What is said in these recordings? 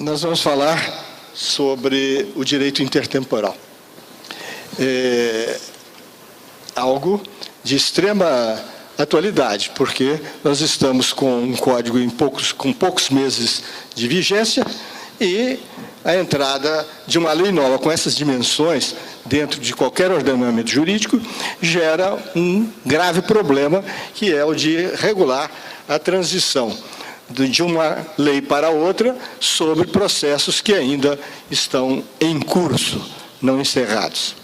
Nós vamos falar sobre o direito intertemporal. Algo de extrema atualidade, porque nós estamos com um código com poucos meses de vigência e a entrada de uma lei nova com essas dimensões dentro de qualquer ordenamento jurídico gera um grave problema, que é o de regular a transição de uma lei para outra sobre processos que ainda estão em curso, não encerrados.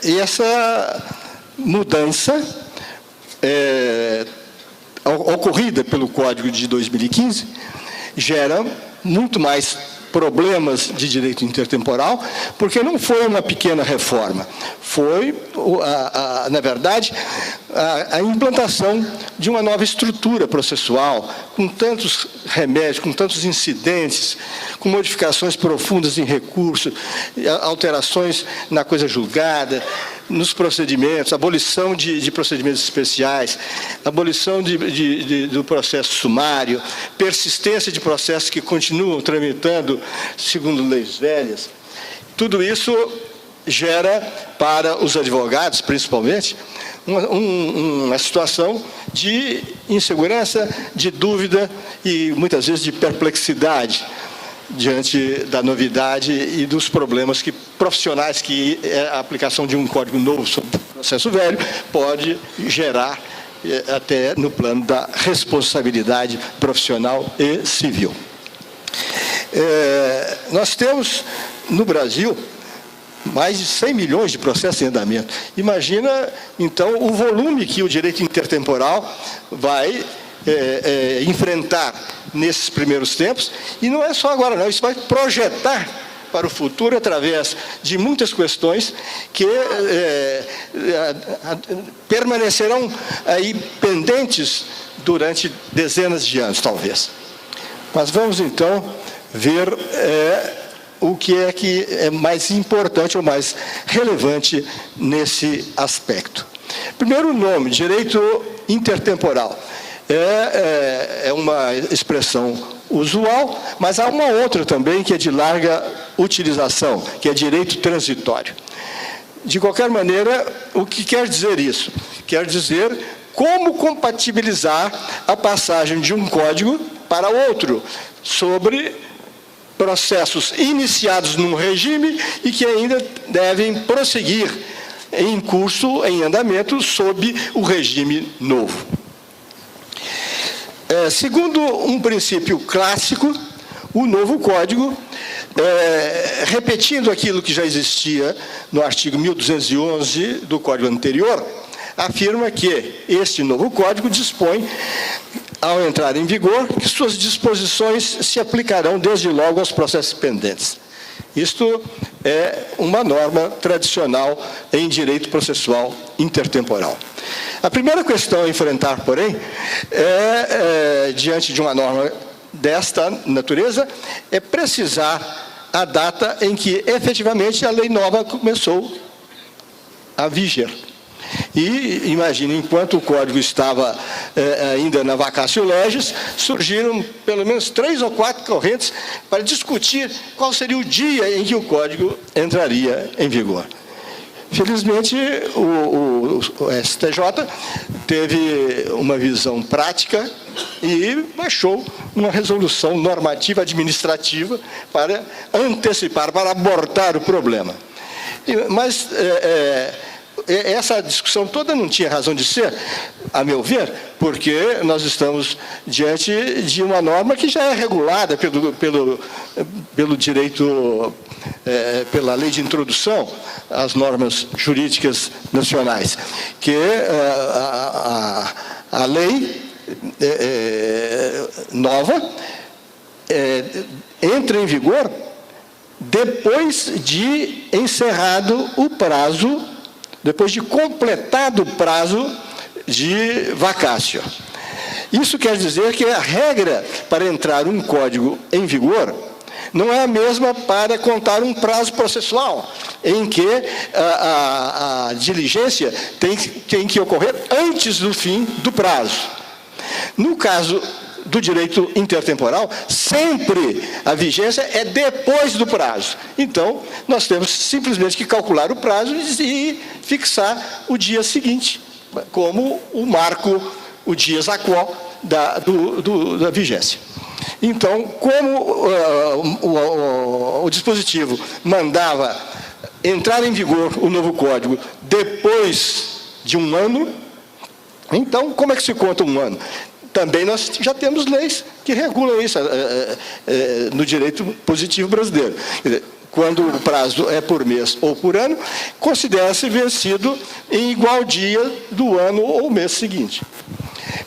E essa mudança ocorrida pelo Código de 2015 gera muito mais problemas de direito intertemporal, porque não foi uma pequena reforma, foi, na verdade, a implantação de uma nova estrutura processual, com tantos remédios, com tantos incidentes, com modificações profundas em recurso, alterações na coisa julgada, nos procedimentos, abolição de procedimentos especiais, abolição do processo sumário, persistência de processos que continuam tramitando segundo leis velhas. Tudo isso gera para os advogados, principalmente, uma situação de insegurança, de dúvida e, muitas vezes, de perplexidade diante da novidade e dos problemas profissionais que a aplicação de um código novo sobre o processo velho pode gerar até no plano da responsabilidade profissional e civil. Nós temos, no Brasil, mais de 100 milhões de processos em andamento. Imagina, então, o volume que o direito intertemporal vai enfrentar nesses primeiros tempos, e não é só agora não, isso vai projetar para o futuro através de muitas questões que permanecerão aí pendentes durante dezenas de anos, talvez. Mas vamos, então, ver o que é mais importante ou mais relevante nesse aspecto. Primeiro, o nome, direito intertemporal. É uma expressão usual, mas há uma outra também que é de larga utilização, que é direito transitório. De qualquer maneira, o que quer dizer isso? Quer dizer como compatibilizar a passagem de um código para outro, sobre processos iniciados num regime e que ainda devem prosseguir em curso, em andamento, sob o regime novo. Segundo um princípio clássico, o novo Código, repetindo aquilo que já existia no artigo 1211 do Código anterior, afirma que este novo Código dispõe, ao entrar em vigor, que suas disposições se aplicarão desde logo aos processos pendentes. Isto é uma norma tradicional em direito processual intertemporal. A primeira questão a enfrentar, porém, diante de uma norma desta natureza, é precisar a data em que, efetivamente, a lei nova começou a viger. E, imagine, enquanto o Código estava ainda na vacatio legis, surgiram pelo menos 3 ou 4 correntes para discutir qual seria o dia em que o Código entraria em vigor. Felizmente, o STJ teve uma visão prática e baixou uma resolução normativa administrativa para antecipar, para abortar o problema. Mas essa discussão toda não tinha razão de ser, a meu ver, porque nós estamos diante de uma norma que já é regulada pelo direito, pela lei de introdução às normas jurídicas nacionais, que a lei nova entra em vigor depois de encerrado o prazo, depois de completado o prazo de vacatio. Isso quer dizer que a regra para entrar um código em vigor não é a mesma para contar um prazo processual, em que a diligência tem que ocorrer antes do fim do prazo. No caso do direito intertemporal, sempre a vigência é depois do prazo. Então, nós temos simplesmente que calcular o prazo e fixar o dia seguinte, como o marco, o dies a quo da vigência. Então, como o dispositivo mandava entrar em vigor o novo código depois de um ano, então, como é que se conta um ano? Também nós já temos leis que regulam isso no direito positivo brasileiro. Quer dizer, quando o prazo é por mês ou por ano, considera-se vencido em igual dia do ano ou mês seguinte.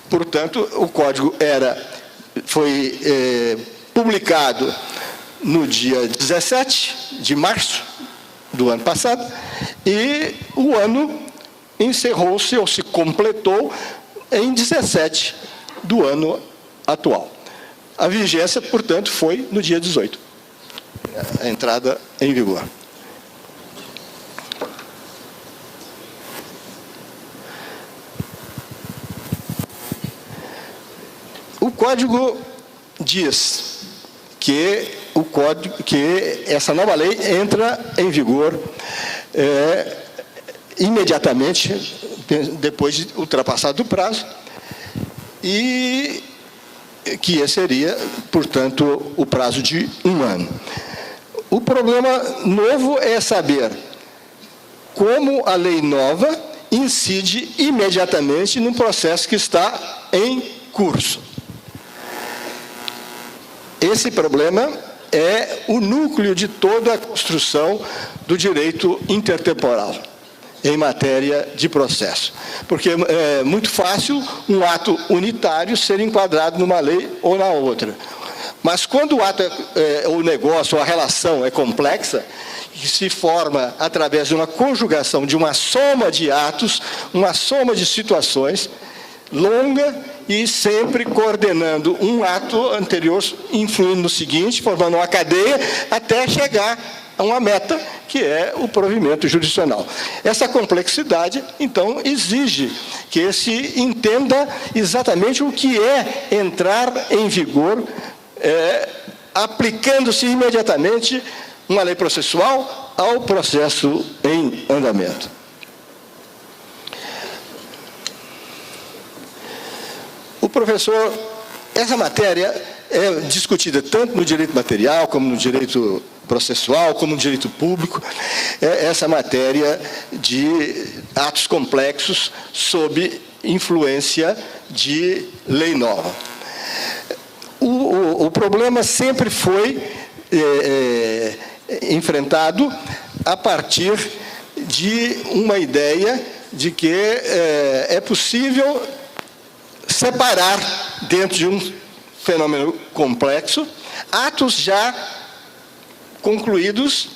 Portanto, o código foi publicado no dia 17 de março do ano passado, e o ano encerrou-se ou se completou em 17 do ano atual. A vigência, portanto, foi no dia 18, a entrada em vigor. O código diz que essa nova lei entra em vigor imediatamente depois de ultrapassado o prazo, e que esse seria, portanto, o prazo de um ano. O problema novo é saber como a lei nova incide imediatamente no processo que está em curso. Esse problema é o núcleo de toda a construção do direito intertemporal em matéria de processo. Porque é muito fácil um ato unitário ser enquadrado numa lei ou na outra. Mas quando o ato, o negócio, a relação é complexa, que se forma através de uma conjugação de uma soma de atos, uma soma de situações, longa e sempre coordenando um ato anterior, influindo no seguinte, formando uma cadeia, até chegar a uma meta, que é o provimento jurisdicional. Essa complexidade, então, exige que se entenda exatamente o que é entrar em vigor, aplicando-se imediatamente uma lei processual ao processo em andamento. O professor, essa matéria é discutida tanto no direito material, como no direito processual, como no direito público, essa matéria de atos complexos sob influência de lei nova. O problema sempre foi enfrentado a partir de uma ideia de que é possível separar, dentro de um fenômeno complexo, atos já concluídos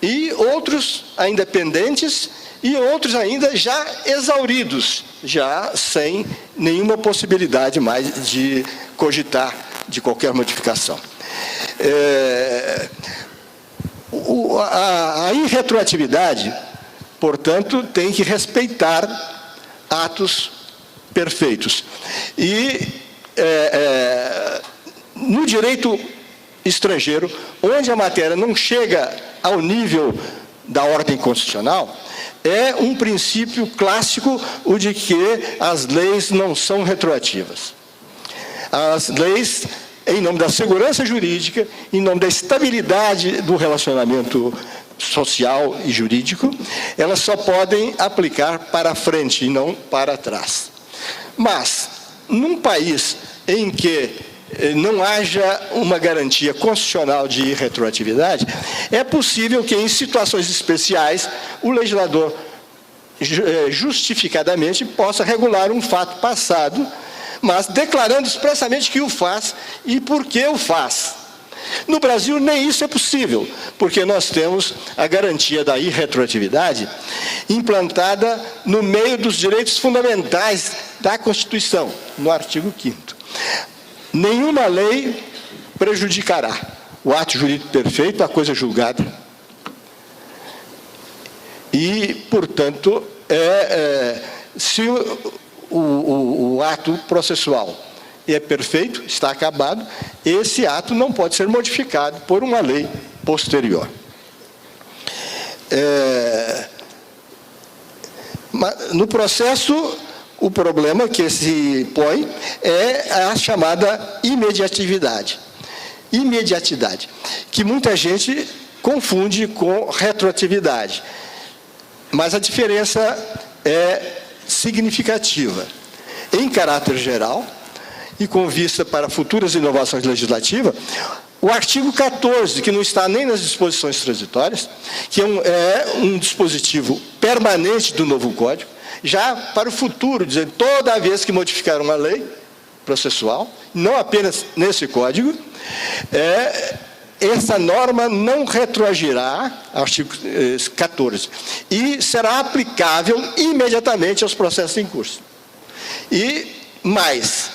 e outros ainda pendentes e outros ainda já exauridos, já sem nenhuma possibilidade mais de cogitar de qualquer modificação. A irretroatividade, portanto, tem que respeitar atos perfeitos. E no direito estrangeiro, onde a matéria não chega ao nível da ordem constitucional, é um princípio clássico o de que as leis não são retroativas. As leis, em nome da segurança jurídica, em nome da estabilidade do relacionamento social e jurídico, elas só podem aplicar para frente e não para trás. Mas, num país em que não haja uma garantia constitucional de irretroatividade, é possível que, em situações especiais, o legislador justificadamente possa regular um fato passado, mas declarando expressamente que o faz e por que o faz. No Brasil, nem isso é possível, porque nós temos a garantia da irretroatividade implantada no meio dos direitos fundamentais da Constituição, no artigo 5º. Nenhuma lei prejudicará o ato jurídico perfeito, a coisa julgada. E, portanto, se o ato processual e é perfeito, está acabado, esse ato não pode ser modificado por uma lei posterior. No processo, o problema que se põe é a chamada imediatividade. Imediatidade, que muita gente confunde com retroatividade. Mas a diferença é significativa. Em caráter geral, e com vista para futuras inovações legislativas, o artigo 14, que não está nem nas disposições transitórias, que é um dispositivo permanente do novo Código, já para o futuro, dizendo toda vez que modificar uma lei processual, não apenas nesse Código, essa norma não retroagirá, artigo 14, e será aplicável imediatamente aos processos em curso. E mais,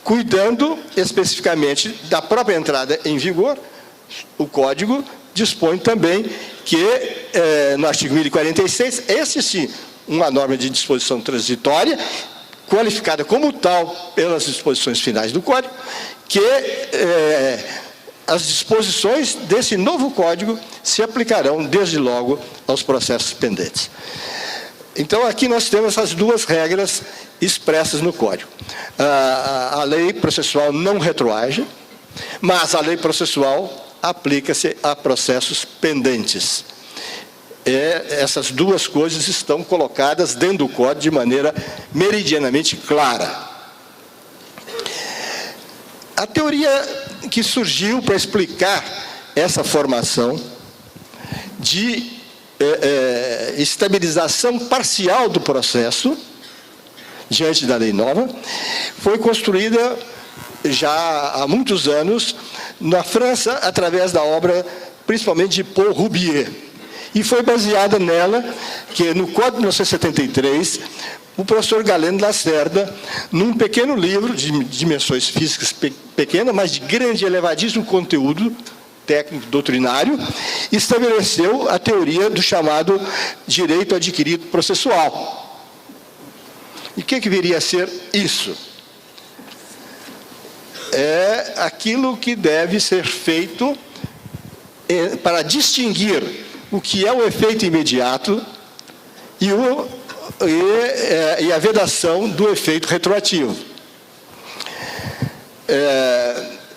cuidando especificamente da própria entrada em vigor, o Código dispõe também que, no artigo 1046, esse sim, uma norma de disposição transitória, qualificada como tal pelas disposições finais do Código, que as disposições desse novo Código se aplicarão, desde logo, aos processos pendentes. Então, aqui nós temos essas duas regras expressas no Código. A lei processual não retroage, mas a lei processual aplica-se a processos pendentes. Essas duas coisas estão colocadas dentro do Código de maneira meridianamente clara. A teoria que surgiu para explicar essa formação de estabilização parcial do processo diante da lei nova foi construída já há muitos anos na França, através da obra principalmente de Paul Roubier, e foi baseada nela que no Código de 1973 o professor Galeno Lacerda, num pequeno livro de dimensões físicas pequenas, mas de grande e elevadíssimo conteúdo técnico doutrinário, estabeleceu a teoria do chamado direito adquirido processual. E o que viria a ser isso? É aquilo que deve ser feito para distinguir o que é o efeito imediato e a vedação do efeito retroativo.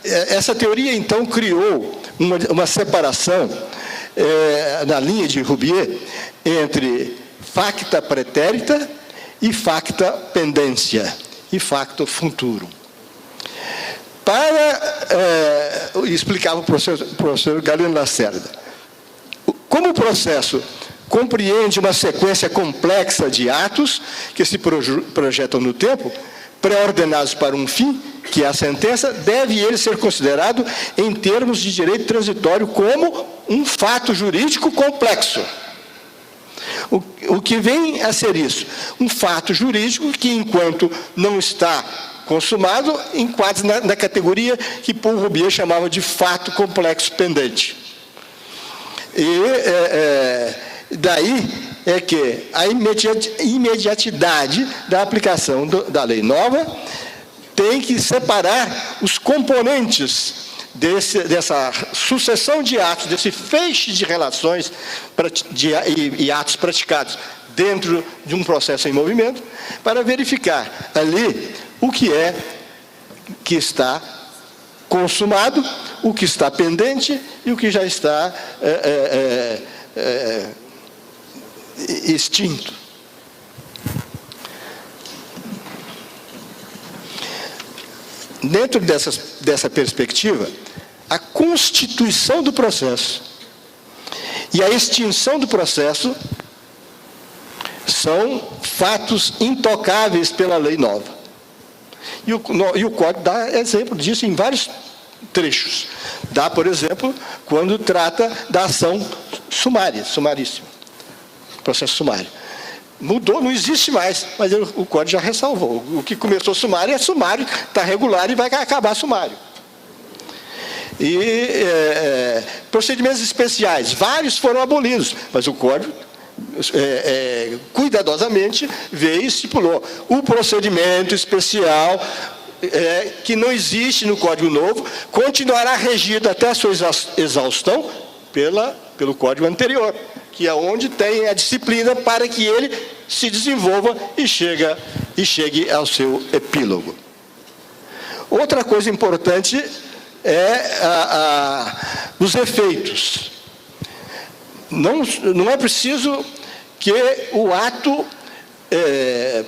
Essa teoria, então, criou uma separação na linha de Roubier entre facta pretérita e facta pendência e facto futurum. Explicava o professor Galeno Lacerda, como o processo compreende uma sequência complexa de atos que se projetam no tempo, pré-ordenados para um fim, que é a sentença, deve ele ser considerado, em termos de direito transitório, como um fato jurídico complexo. O que vem a ser isso? Um fato jurídico que, enquanto não está consumado, enquadra na categoria que Paul Roubier chamava de fato complexo pendente. Daí é que a imediatidade da aplicação da lei nova tem que separar os componentes dessa sucessão de atos, desse feixe de relações e atos praticados dentro de um processo em movimento, para verificar ali o que está consumado, o que está pendente e o que já está extinto. Dentro dessa perspectiva, a constituição do processo e a extinção do processo são fatos intocáveis pela lei nova. E o Código dá exemplo disso em vários trechos. Dá, por exemplo, quando trata da ação sumaríssima, processo sumário. Mudou, não existe mais, mas o Código já ressalvou. O que começou sumário é sumário, está regular e vai acabar sumário. E procedimentos especiais, vários foram abolidos, mas o Código cuidadosamente veio e estipulou o procedimento especial que não existe no Código Novo, continuará regido até a sua exaustão pelo Código anterior, que é onde tem a disciplina para que ele se desenvolva e chegue ao seu epílogo. Outra coisa importante os efeitos. Não é preciso que o ato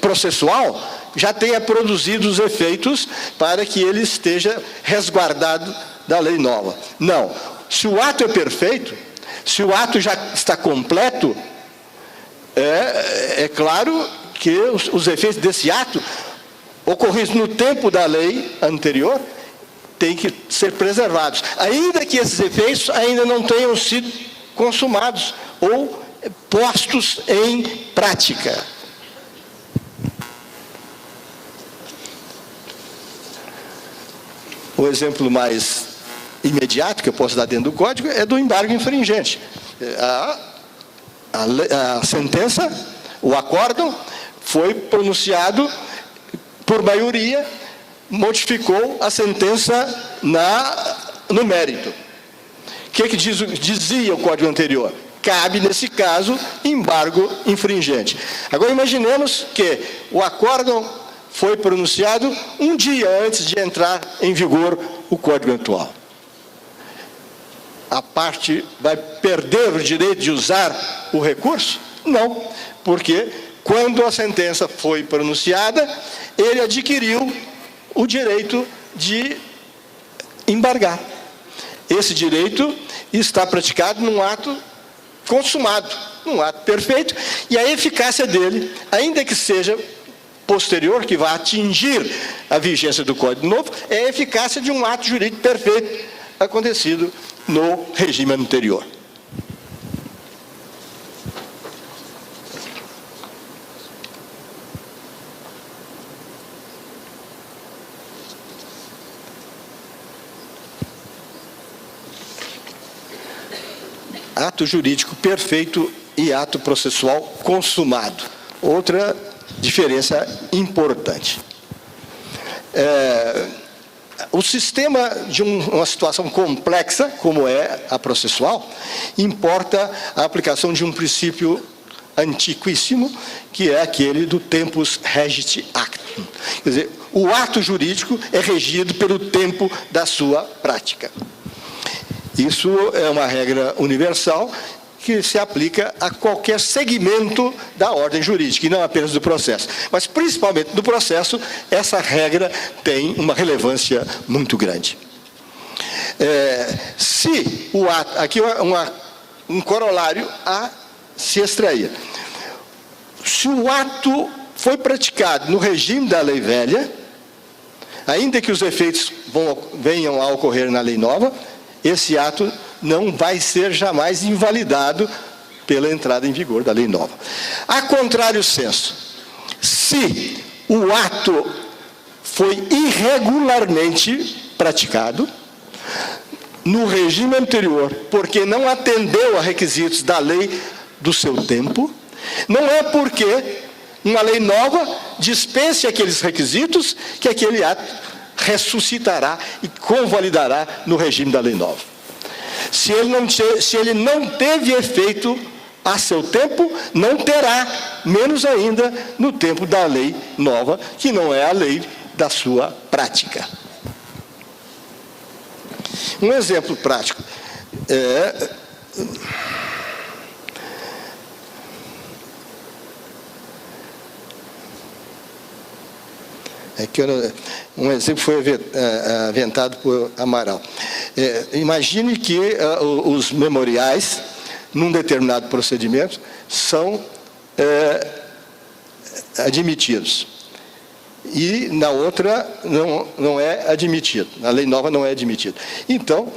processual já tenha produzido os efeitos para que ele esteja resguardado da lei nova. Não. Se o ato é perfeito, se o ato já está completo, é claro que os efeitos desse ato, ocorridos no tempo da lei anterior, têm que ser preservados, ainda que esses efeitos ainda não tenham sido consumados ou postos em prática. O exemplo mais imediato que eu posso dar dentro do Código é do embargo infringente. A sentença, o acórdão, foi pronunciado por maioria, modificou a sentença no mérito. O que dizia o Código anterior? Cabe, nesse caso, embargo infringente. Agora, imaginemos que o acórdão foi pronunciado um dia antes de entrar em vigor o Código atual. A parte vai perder o direito de usar o recurso? Não, porque quando a sentença foi pronunciada, ele adquiriu o direito de embargar. Esse direito está praticado num ato consumado, num ato perfeito, e a eficácia dele, ainda que seja posterior, que vai atingir a vigência do Código Novo, é a eficácia de um ato jurídico perfeito acontecido no regime anterior. Ato jurídico perfeito e ato processual consumado. Outra diferença importante. O sistema de uma situação complexa, como é a processual, importa a aplicação de um princípio antiquíssimo, que é aquele do tempus regit actum. Quer dizer, o ato jurídico é regido pelo tempo da sua prática. Isso é uma regra universal que se aplica a qualquer segmento da ordem jurídica, e não apenas do processo. Mas, principalmente do processo, essa regra tem uma relevância muito grande. Se o ato... Aqui um corolário a se extrair. Se o ato foi praticado no regime da lei velha, ainda que os efeitos venham a ocorrer na lei nova, esse ato não vai ser jamais invalidado pela entrada em vigor da lei nova. A contrário senso, se o ato foi irregularmente praticado no regime anterior, porque não atendeu a requisitos da lei do seu tempo, não é porque uma lei nova dispense aqueles requisitos que aquele ato ressuscitará e convalidará no regime da lei nova. Se ele não teve efeito a seu tempo, não terá, menos ainda no tempo da lei nova, que não é a lei da sua prática. Um exemplo prático um exemplo foi inventado por Amaral. Imagine que os memoriais, num determinado procedimento, são admitidos. E na outra não é admitido. Na lei nova não é admitido. Então,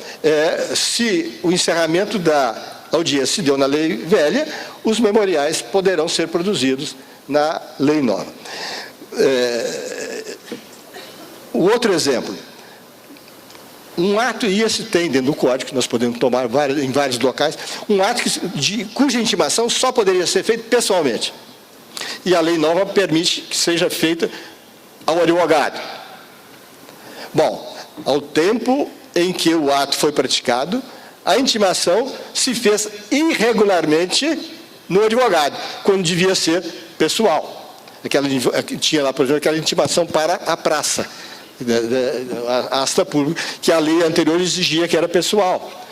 se o encerramento da audiência se deu na lei velha, os memoriais poderão ser produzidos na lei nova. O outro exemplo, um ato, e esse tem dentro do Código, que nós podemos tomar em vários locais, um ato cuja intimação só poderia ser feita pessoalmente. E a lei nova permite que seja feita ao advogado. Bom, ao tempo em que o ato foi praticado, a intimação se fez irregularmente no advogado, quando devia ser pessoal. Tinha lá, por exemplo, aquela intimação para a praça, a asta pública, que a lei anterior exigia que era pessoal.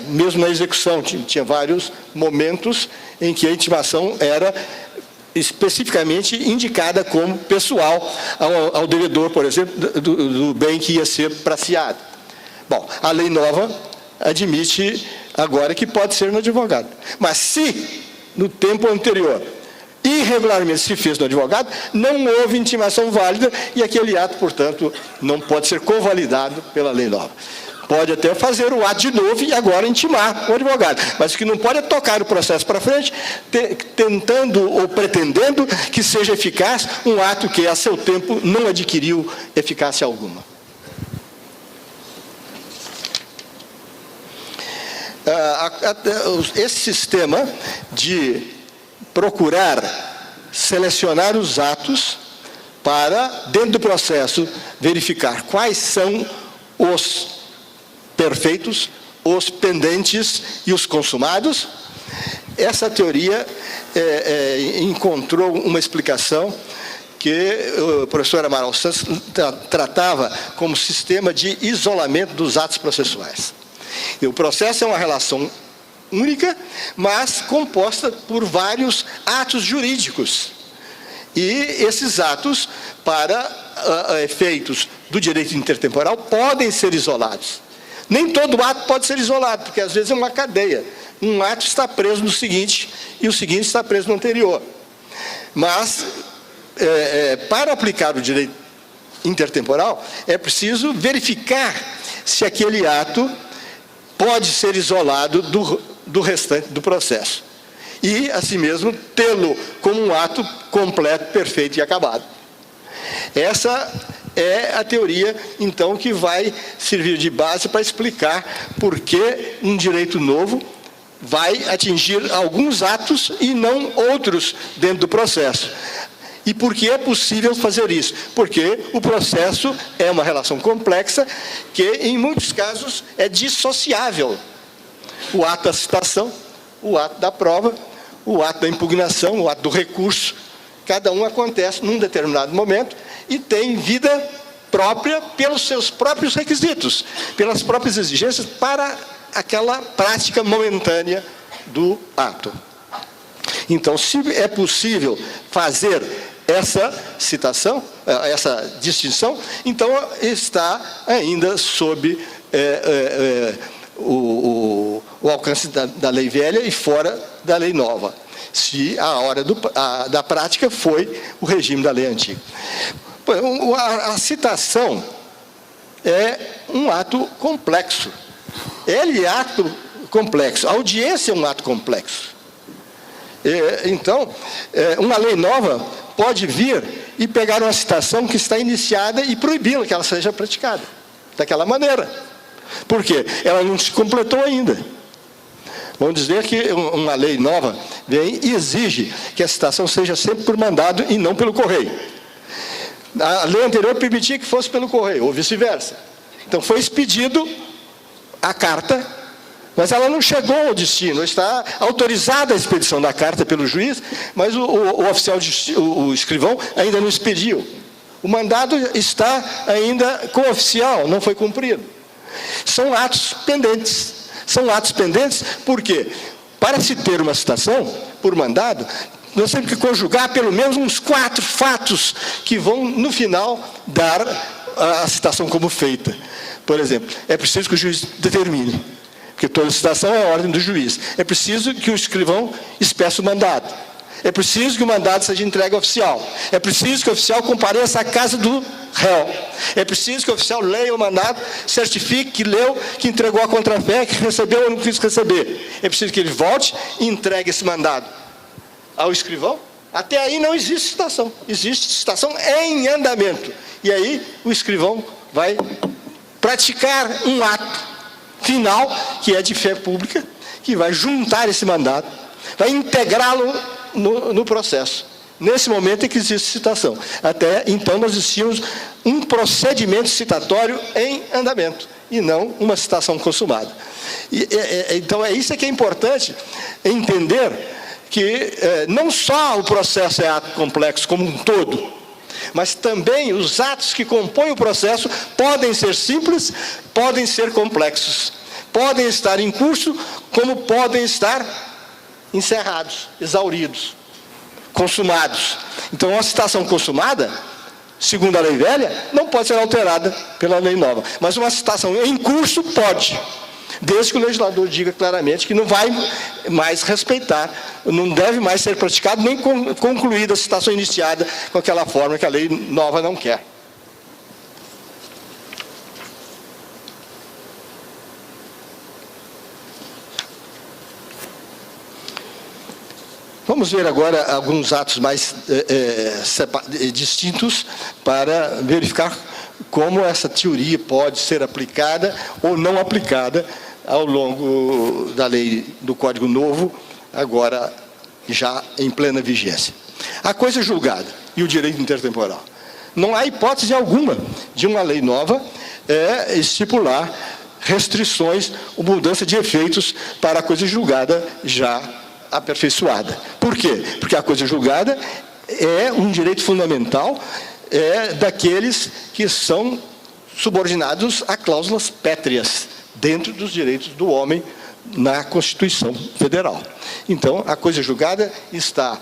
Mesmo na execução, tinha vários momentos em que a intimação era especificamente indicada como pessoal ao devedor, por exemplo, do bem que ia ser praceado. Bom, a lei nova admite agora que pode ser no advogado. Mas se, no tempo anterior, irregularmente se fez no advogado, não houve intimação válida e aquele ato, portanto, não pode ser convalidado pela lei nova. Pode até fazer o ato de novo e agora intimar o advogado. Mas o que não pode é tocar o processo para frente, tentando ou pretendendo que seja eficaz um ato que, a seu tempo, não adquiriu eficácia alguma. Esse sistema de procurar selecionar os atos para, dentro do processo, verificar quais são os perfeitos, os pendentes e os consumados, essa teoria encontrou uma explicação que o professor Amaral Santos tratava como sistema de isolamento dos atos processuais. E o processo é uma relação única, mas composta por vários atos jurídicos. E esses atos, para efeitos do direito intertemporal, podem ser isolados. Nem todo ato pode ser isolado, porque às vezes é uma cadeia. Um ato está preso no seguinte, e o seguinte está preso no anterior. Mas, para aplicar o direito intertemporal, é preciso verificar se aquele ato pode ser isolado do restante do processo. E, assim mesmo, tê-lo como um ato completo, perfeito e acabado. Essa é a teoria, então, que vai servir de base para explicar por que um direito novo vai atingir alguns atos e não outros dentro do processo. E por que é possível fazer isso? Porque o processo é uma relação complexa que, em muitos casos, é dissociável. O ato da citação, o ato da prova, o ato da impugnação, o ato do recurso, cada um acontece num determinado momento e tem vida própria pelos seus próprios requisitos, pelas próprias exigências para aquela prática momentânea do ato. Então, se é possível fazer essa citação, essa distinção, então está ainda sob o alcance da lei velha e fora da lei nova, se a hora da prática foi o regime da lei antiga. A citação é um ato complexo. Ele é ato complexo. A audiência é um ato complexo. Então, uma lei nova pode vir e pegar uma citação que está iniciada e proibi-la que ela seja praticada daquela maneira. Por quê? Ela não se completou ainda. Vamos dizer que uma lei nova vem e exige que a citação seja sempre por mandado e não pelo correio. A lei anterior permitia que fosse pelo correio, ou vice-versa. Então foi expedido a carta, mas ela não chegou ao destino. Está autorizada a expedição da carta pelo juiz, mas o oficial, o escrivão, ainda não expediu. O mandado está ainda com o oficial, não foi cumprido. São atos pendentes. São atos pendentes porque, para se ter uma citação por mandado, nós temos que conjugar pelo menos uns 4 fatos que vão, no final, dar a citação como feita. Por exemplo, é preciso que o juiz determine, porque toda citação é a ordem do juiz. É preciso que o escrivão espeça o mandado. É preciso que o mandado seja entregue ao oficial. É preciso que o oficial compareça à casa do réu. É preciso que o oficial leia o mandado, certifique que leu, que entregou a contrafé, que recebeu ou não quis receber. É preciso que ele volte e entregue esse mandado ao escrivão. Até aí não existe citação. Existe citação em andamento. E aí o escrivão vai praticar um ato final, que é de fé pública, que vai juntar esse mandado, vai integrá-lo no processo. nesse momento em que existe citação. Até então nós tínhamos um procedimento citatório em andamento, e não uma citação consumada. Então é isso que é importante entender, que não só o processo é ato complexo como um todo, mas também os atos que compõem o processo podem ser simples, podem ser complexos, podem estar em curso, como podem estar encerrados, exauridos, consumados. Então, uma citação consumada, segundo a lei velha, não pode ser alterada pela lei nova. Mas uma citação em curso pode, desde que o legislador diga claramente que não vai mais respeitar, não deve mais ser praticado, nem concluída a citação iniciada com aquela forma que a lei nova não quer. Vamos ver agora alguns atos mais distintos para verificar como essa teoria pode ser aplicada ou não aplicada ao longo da lei do Código Novo, agora já em plena vigência. A coisa julgada e o direito intertemporal. Não há hipótese alguma de uma lei nova estipular restrições ou mudança de efeitos para a coisa julgada já aperfeiçoada. Por quê? Porque a coisa julgada é um direito fundamental daqueles que são subordinados a cláusulas pétreas dentro dos direitos do homem na Constituição Federal. Então, a coisa julgada está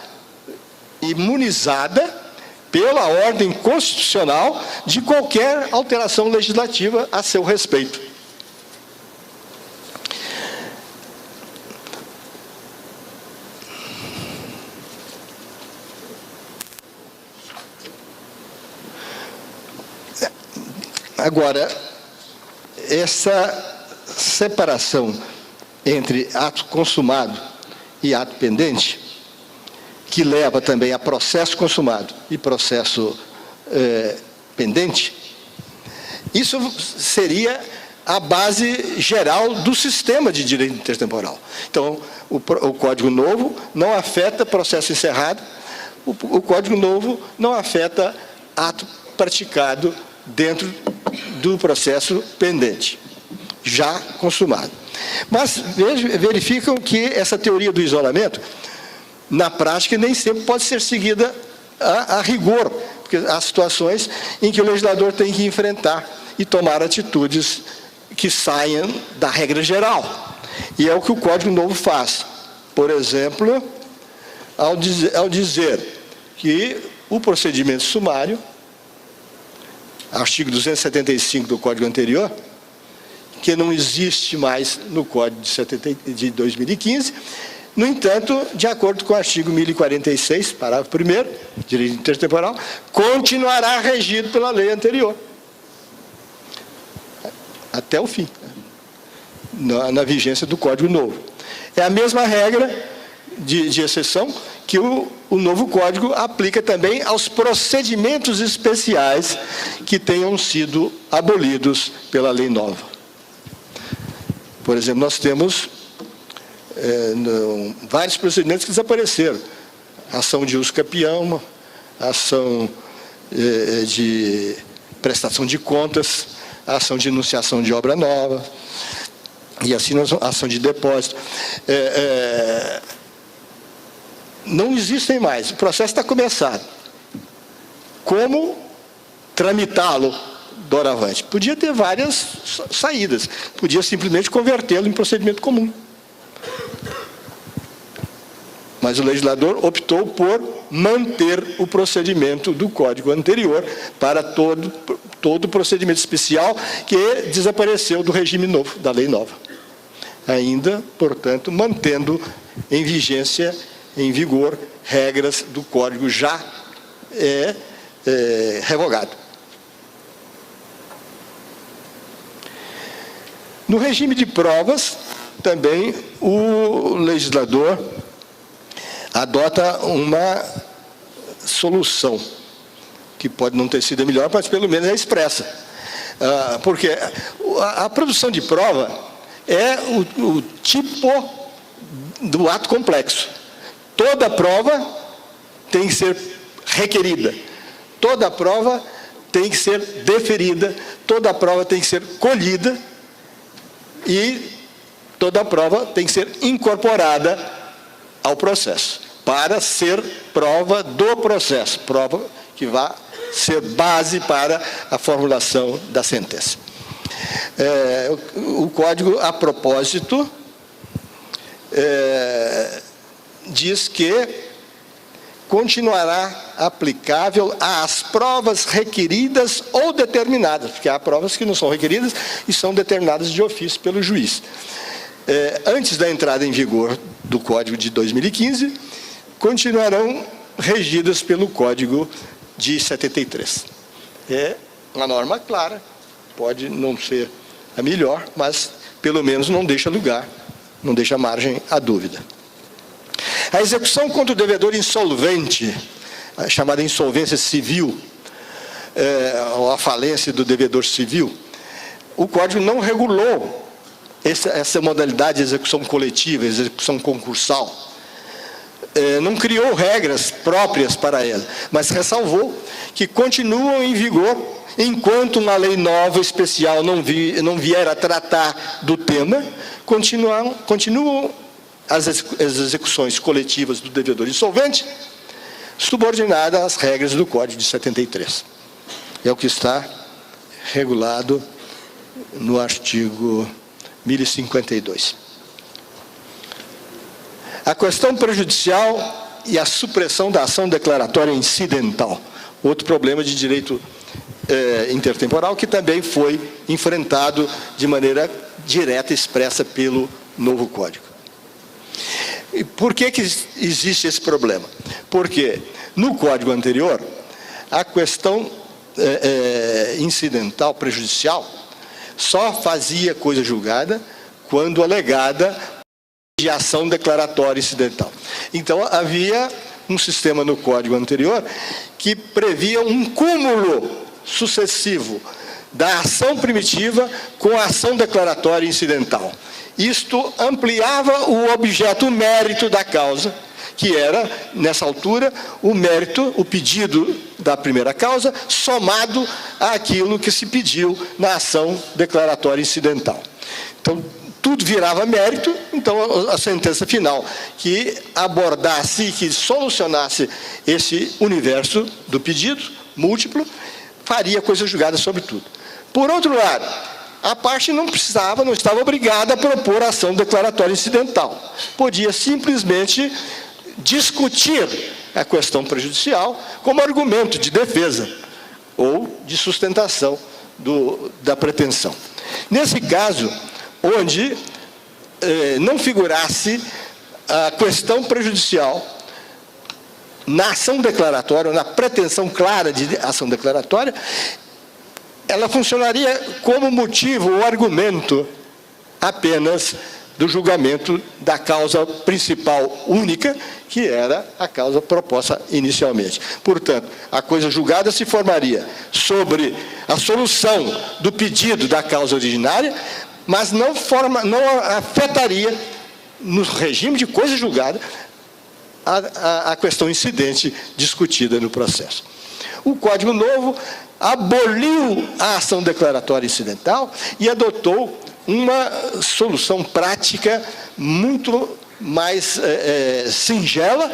imunizada pela ordem constitucional de qualquer alteração legislativa a seu respeito. Agora, essa separação entre ato consumado e ato pendente, que leva também a processo consumado e processo pendente, isso seria a base geral do sistema de direito intertemporal. Então, o Código Novo não afeta processo encerrado, o Código Novo não afeta ato praticado dentro do processo pendente, já consumado. Mas verificam que essa teoria do isolamento, na prática, nem sempre pode ser seguida a rigor, porque há situações em que o legislador tem que enfrentar e tomar atitudes que saiam da regra geral. E é o que o Código Novo faz. Por exemplo, ao dizer que o procedimento sumário, artigo 275 do Código anterior, que não existe mais no Código de 2015, no entanto, de acordo com o artigo 1046, parágrafo 1º, direito intertemporal, continuará regido pela lei anterior, até o fim, na vigência do Código Novo. É a mesma regra de exceção que o novo Código aplica também aos procedimentos especiais que tenham sido abolidos pela lei nova. Por exemplo, nós temos vários procedimentos que desapareceram. Ação de uso capião, ação de prestação de contas, ação de enunciação de obra nova, e assim ação de depósito. Não existem mais, o processo está começado. Como tramitá-lo doravante? Podia ter várias saídas, podia simplesmente convertê-lo em procedimento comum. Mas o legislador optou por manter o procedimento do Código anterior para todo o procedimento especial que desapareceu do regime novo, da lei nova. Ainda, portanto, mantendo em vigência, em vigor, regras do Código já revogado. No regime de provas, também o legislador adota uma solução, que pode não ter sido a melhor, mas pelo menos é expressa. Porque a produção de prova é o tipo do ato complexo. Toda prova tem que ser requerida, toda prova tem que ser deferida, toda prova tem que ser colhida e toda prova tem que ser incorporada ao processo, para ser prova do processo, prova que vai ser base para a formulação da sentença. O Código, a propósito, diz que continuará aplicável às provas requeridas ou determinadas, porque há provas que não são requeridas e são determinadas de ofício pelo juiz. Antes da entrada em vigor do Código de 2015, continuarão regidas pelo Código de 73. É uma norma clara, pode não ser a melhor, mas pelo menos não deixa lugar, não deixa margem à dúvida. A execução contra o devedor insolvente, chamada insolvência civil, ou a falência do devedor civil, o Código não regulou essa modalidade de execução coletiva, execução concursal. Não criou regras próprias para ela, mas ressalvou que continuam em vigor enquanto uma lei nova especial não vier a tratar do tema, continuam as execuções coletivas do devedor insolvente subordinadas às regras do Código de 73. É o que está regulado no artigo 1052. A questão prejudicial e a supressão da ação declaratória incidental. Outro problema de direito intertemporal que também foi enfrentado de maneira direta e expressa pelo novo Código. E por que existe esse problema? Porque no Código anterior, a questão incidental, prejudicial, só fazia coisa julgada quando alegada de ação declaratória incidental. Então, havia um sistema no Código anterior que previa um cúmulo sucessivo da ação primitiva com a ação declaratória incidental. Isto ampliava o objeto, o mérito da causa, que era, nessa altura, o mérito, o pedido da primeira causa, somado àquilo que se pediu na ação declaratória incidental. Então, tudo virava mérito, então a sentença final que abordasse, que solucionasse esse universo do pedido múltiplo, faria coisa julgada sobre tudo. Por outro lado, a parte não estava obrigada a propor ação declaratória incidental. Podia simplesmente discutir a questão prejudicial como argumento de defesa ou de sustentação da pretensão. Nesse caso, onde não figurasse a questão prejudicial na ação declaratória, ou na pretensão clara de ação declaratória, ela funcionaria como motivo ou argumento apenas do julgamento da causa principal única, que era a causa proposta inicialmente. Portanto, a coisa julgada se formaria sobre a solução do pedido da causa originária, mas não afetaria, no regime de coisa julgada, a questão incidente discutida no processo. O Código Novo aboliu a ação declaratória incidental e adotou uma solução prática muito mais singela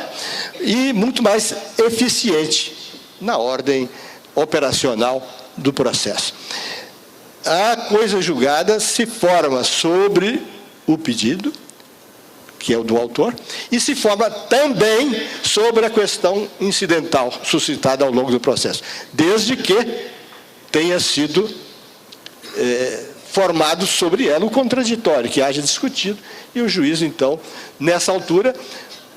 e muito mais eficiente na ordem operacional do processo. A coisa julgada se forma sobre o pedido, que é o do autor, e se forma também sobre a questão incidental suscitada ao longo do processo, desde que tenha sido formado sobre ela o contraditório, que haja discutido, e o juiz, então, nessa altura,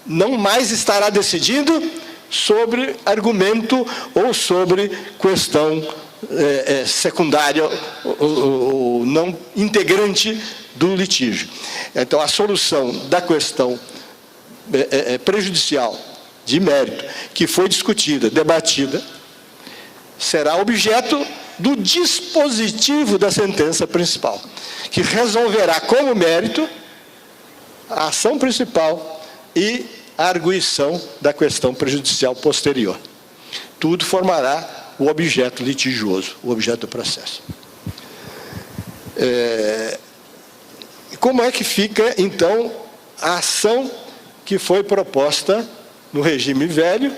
não mais estará decidindo sobre argumento ou sobre questão secundária ou não integrante do litígio. Então, a solução da questão prejudicial de mérito, que foi discutida, debatida, será objeto do dispositivo da sentença principal, que resolverá como mérito a ação principal e a arguição da questão prejudicial posterior. Tudo formará o objeto litigioso, o objeto do processo. Como é que fica, então, a ação que foi proposta no regime velho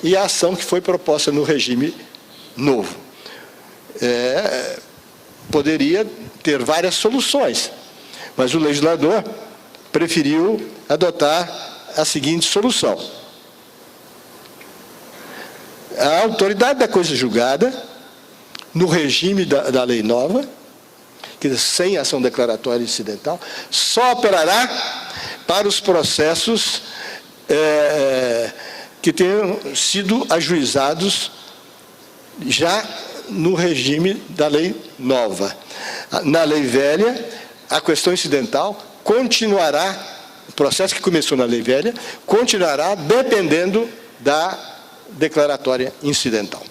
e a ação que foi proposta no regime novo? Poderia ter várias soluções, mas o legislador preferiu adotar a seguinte solução. A autoridade da coisa julgada, no regime da lei nova, que sem ação declaratória incidental, só operará para os processos que tenham sido ajuizados já no regime da lei nova. Na lei velha, a questão incidental continuará, o processo que começou na lei velha, continuará dependendo da declaratória incidental.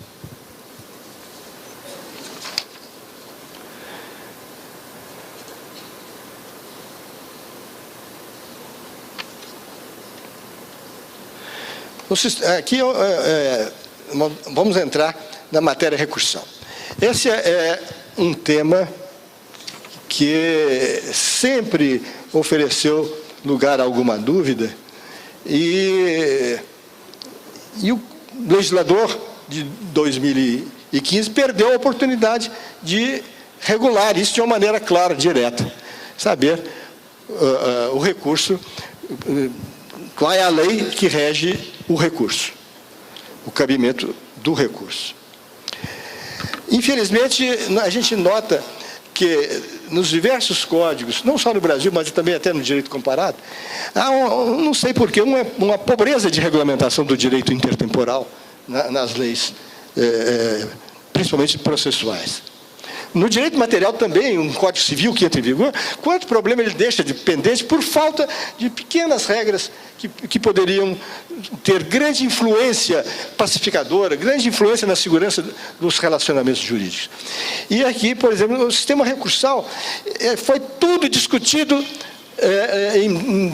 Aqui vamos entrar na matéria recursal. Esse é um tema que sempre ofereceu lugar a alguma dúvida e o legislador de 2015 perdeu a oportunidade de regular isso de uma maneira clara, direta, saber o recurso, qual é a lei que rege o recurso, o cabimento do recurso. Infelizmente, a gente nota que nos diversos códigos, não só no Brasil, mas também até no direito comparado, há, não sei porquê, uma pobreza de regulamentação do direito intertemporal nas leis, principalmente processuais. No direito material também, um Código Civil que entra em vigor, quanto problema ele deixa de pendente por falta de pequenas regras que poderiam ter grande influência pacificadora, grande influência na segurança dos relacionamentos jurídicos. E aqui, por exemplo, o sistema recursal foi tudo discutido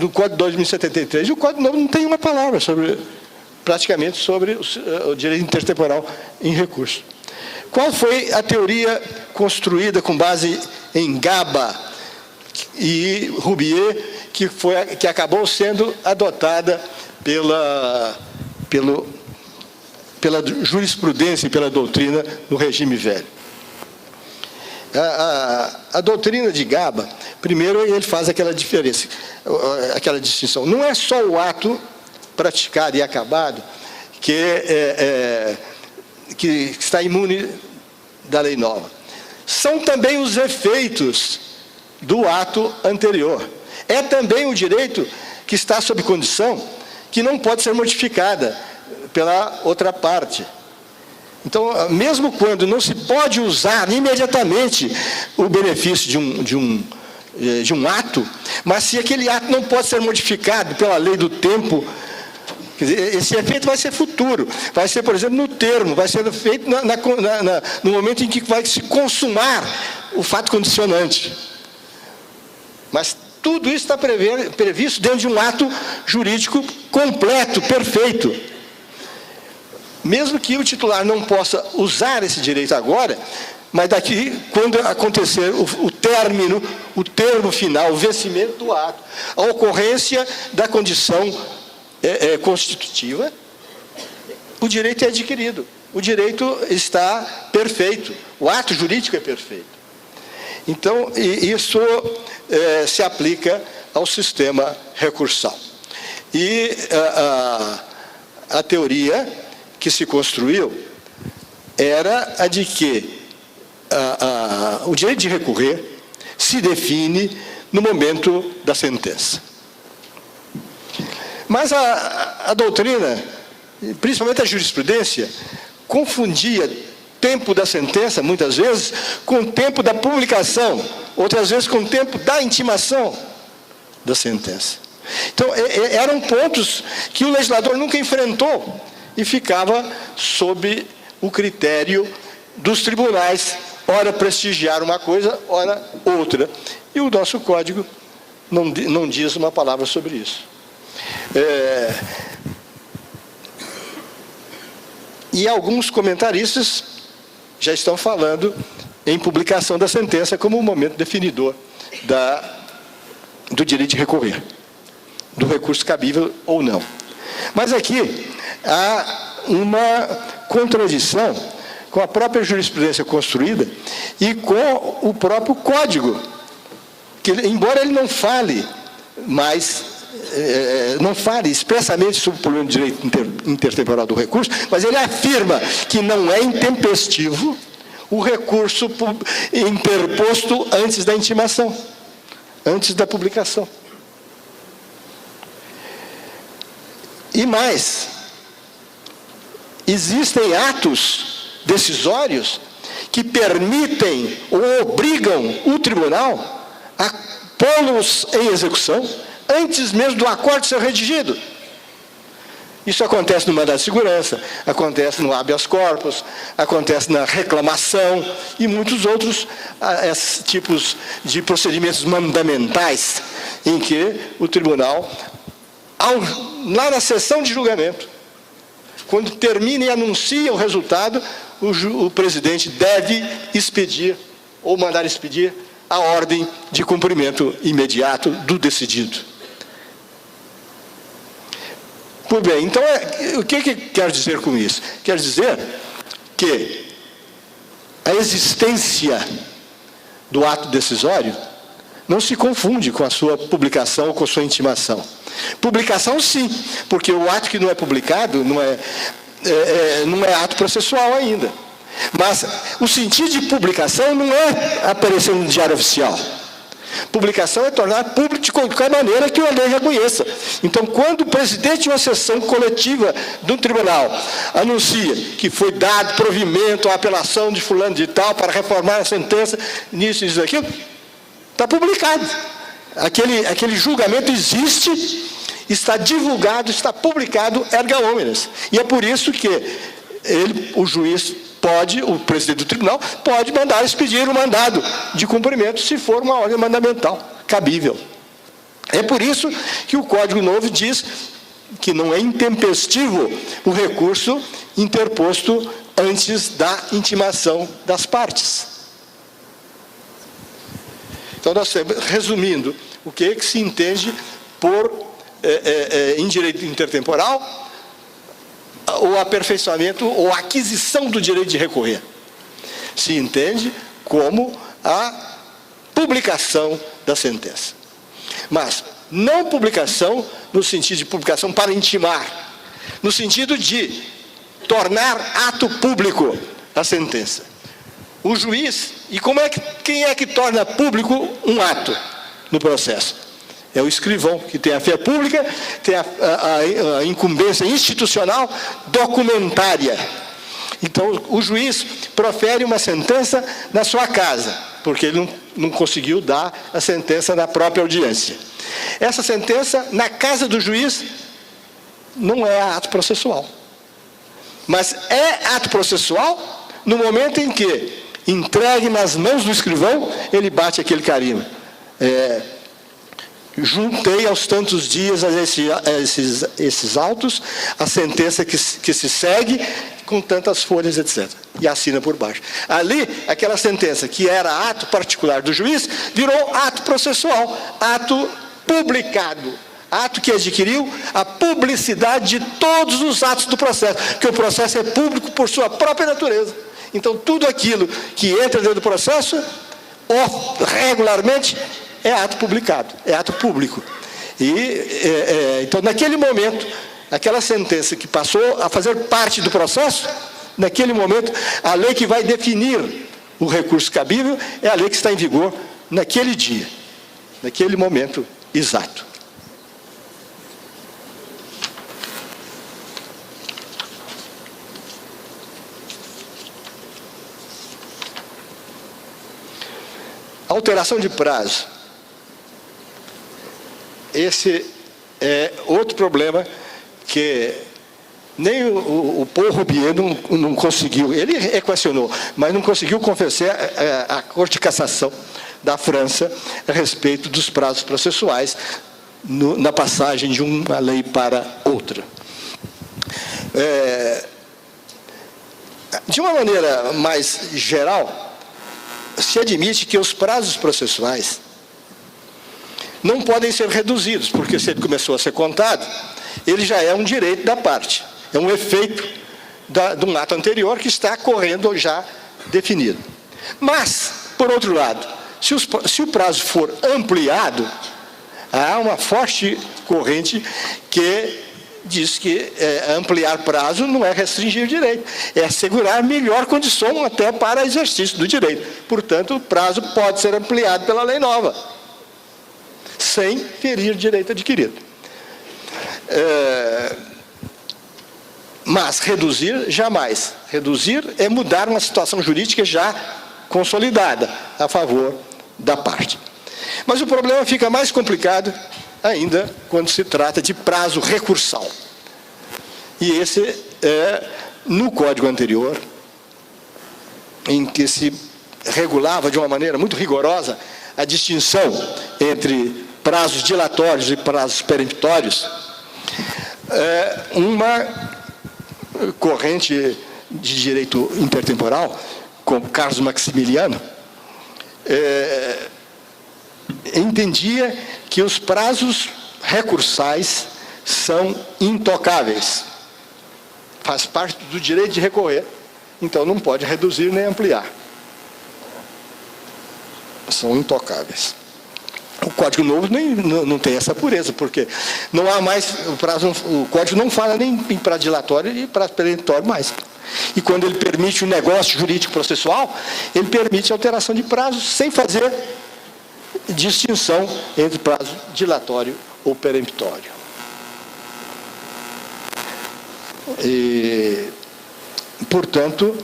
no Código 2073. E o Código Novo não tem uma palavra praticamente sobre o direito intertemporal em recurso. Qual foi a teoria construída com base em Gaba e Roubier, que acabou sendo adotada pela jurisprudência e pela doutrina no regime velho? A doutrina de Gaba, primeiro ele faz aquela diferença, aquela distinção. Não é só o ato praticado e acabado que está imune da lei nova. São também os efeitos do ato anterior. É também o direito que está sob condição que não pode ser modificada pela outra parte. Então, mesmo quando não se pode usar imediatamente o benefício de um ato, mas se aquele ato não pode ser modificado pela lei do tempo, quer dizer, esse efeito vai ser futuro, vai ser, por exemplo, no termo, vai ser feito no momento em que vai se consumar o fato condicionante. Mas tudo isso está previsto dentro de um ato jurídico completo, perfeito. Mesmo que o titular não possa usar esse direito agora, mas daqui, quando acontecer o término, o termo final, o vencimento do ato, a ocorrência da condição constitutiva, o direito é adquirido, o direito está perfeito, o ato jurídico é perfeito. Então, isso se aplica ao sistema recursal. E a teoria que se construiu era a de que o direito de recorrer se define no momento da sentença. Mas a doutrina, principalmente a jurisprudência, confundia tempo da sentença, muitas vezes, com o tempo da publicação, outras vezes com o tempo da intimação da sentença. Então, eram pontos que o legislador nunca enfrentou e ficava sob o critério dos tribunais, ora prestigiar uma coisa, ora outra. E o nosso código não diz uma palavra sobre isso. E alguns comentaristas já estão falando em publicação da sentença como um momento definidor do direito de recorrer, do recurso cabível ou não. Mas aqui há uma contradição com a própria jurisprudência construída e com o próprio Código, que, embora ele não fale não fale expressamente sobre o problema de direito intertemporal do recurso, mas ele afirma que não é intempestivo o recurso interposto antes da intimação, antes da publicação. E mais, existem atos decisórios que permitem ou obrigam o tribunal a pô-los em execução antes mesmo do acordo ser redigido. Isso acontece no mandado de segurança, acontece no habeas corpus, acontece na reclamação e muitos outros esses tipos de procedimentos mandamentais em que o tribunal, lá na sessão de julgamento, quando termina e anuncia o resultado, o presidente deve expedir ou mandar expedir a ordem de cumprimento imediato do decidido. Muito bem, então o que quero dizer com isso? Quero dizer que a existência do ato decisório não se confunde com a sua publicação ou com a sua intimação. Publicação sim, porque o ato que não é publicado não é ato processual ainda. Mas o sentido de publicação não é aparecer no diário oficial. Publicação é tornar público de qualquer maneira que a lei reconheça. Então, quando o presidente de uma sessão coletiva do tribunal anuncia que foi dado provimento à apelação de fulano de tal para reformar a sentença, nisso e isso aquilo, está publicado. Aquele julgamento existe, está divulgado, está publicado erga omnes. E é por isso que o juiz o presidente do tribunal pode mandar expedir o mandado de cumprimento se for uma ordem mandamental cabível. É por isso que o Código Novo diz que não é intempestivo o recurso interposto antes da intimação das partes. Então, resumindo, o que é que se entende por em direito intertemporal? O aperfeiçoamento ou aquisição do direito de recorrer. Se entende como a publicação da sentença. Mas não publicação no sentido de publicação para intimar, no sentido de tornar ato público a sentença. O juiz, e quem é que torna público um ato no processo? É o escrivão, que tem a fé pública, tem a incumbência institucional documentária. Então, o juiz profere uma sentença na sua casa, porque ele não conseguiu dar a sentença na própria audiência. Essa sentença, na casa do juiz, não é ato processual. Mas é ato processual no momento em que, entregue nas mãos do escrivão, ele bate aquele carimbo. Juntei aos tantos dias a esses autos a sentença que se segue com tantas folhas, etc. E assina por baixo. Ali, aquela sentença que era ato particular do juiz, virou ato processual, ato publicado, ato que adquiriu a publicidade de todos os atos do processo, porque o processo é público por sua própria natureza. Então, tudo aquilo que entra dentro do processo, regularmente, é ato publicado, é ato público. Então, naquele momento, aquela sentença que passou a fazer parte do processo, naquele momento, a lei que vai definir o recurso cabível é a lei que está em vigor naquele dia, naquele momento exato. Alteração de prazo. Esse é outro problema que nem o Paul Roubier não conseguiu, ele equacionou, mas não conseguiu convencer a Corte de Cassação da França a respeito dos prazos processuais na passagem de uma lei para outra. De uma maneira mais geral, se admite que os prazos processuais não podem ser reduzidos, porque se ele começou a ser contado, ele já é um direito da parte, é um efeito de um ato anterior que está correndo já definido. Mas, por outro lado, se o prazo for ampliado, há uma forte corrente que diz que ampliar prazo não é restringir o direito, é assegurar melhor condição até para exercício do direito. Portanto, o prazo pode ser ampliado pela lei nova, sem ferir direito adquirido. Mas reduzir, jamais. Reduzir é mudar uma situação jurídica já consolidada a favor da parte. Mas o problema fica mais complicado ainda quando se trata de prazo recursal. E esse é no Código anterior, em que se regulava de uma maneira muito rigorosa a distinção entre prazos dilatórios e prazos peremptórios, uma corrente de direito intertemporal, como Carlos Maximiliano, entendia que os prazos recursais são intocáveis. Faz parte do direito de recorrer, então não pode reduzir nem ampliar. São intocáveis. O Código Novo não tem essa pureza, porque não há mais, o Código não fala nem em prazo dilatório e prazo peremptório mais. E quando ele permite o negócio jurídico processual, ele permite alteração de prazos sem fazer distinção entre prazo dilatório ou peremptório. E, portanto,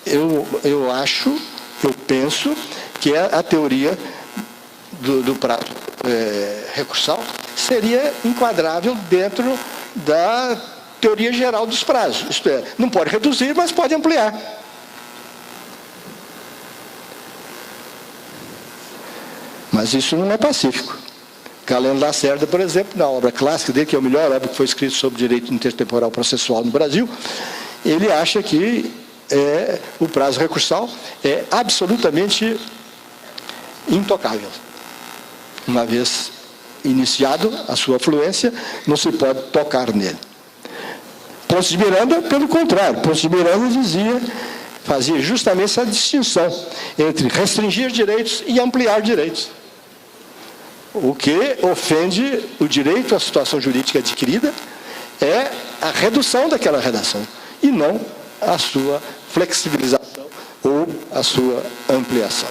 eu penso que a teoria do prazo recursal seria enquadrável dentro da teoria geral dos prazos. Isto é, não pode reduzir, mas pode ampliar. Mas isso não é pacífico. Galeno Lacerda, por exemplo, na obra clássica dele, que é a melhor obra que foi escrita sobre direito intertemporal processual no Brasil, ele acha que o prazo recursal é absolutamente intocável. Uma vez iniciado a sua fluência, não se pode tocar nele. Ponce de Miranda, pelo contrário, Ponce de Miranda fazia justamente essa distinção entre restringir direitos e ampliar direitos. O que ofende o direito à situação jurídica adquirida é a redução daquela redação, e não a sua flexibilização ou a sua ampliação.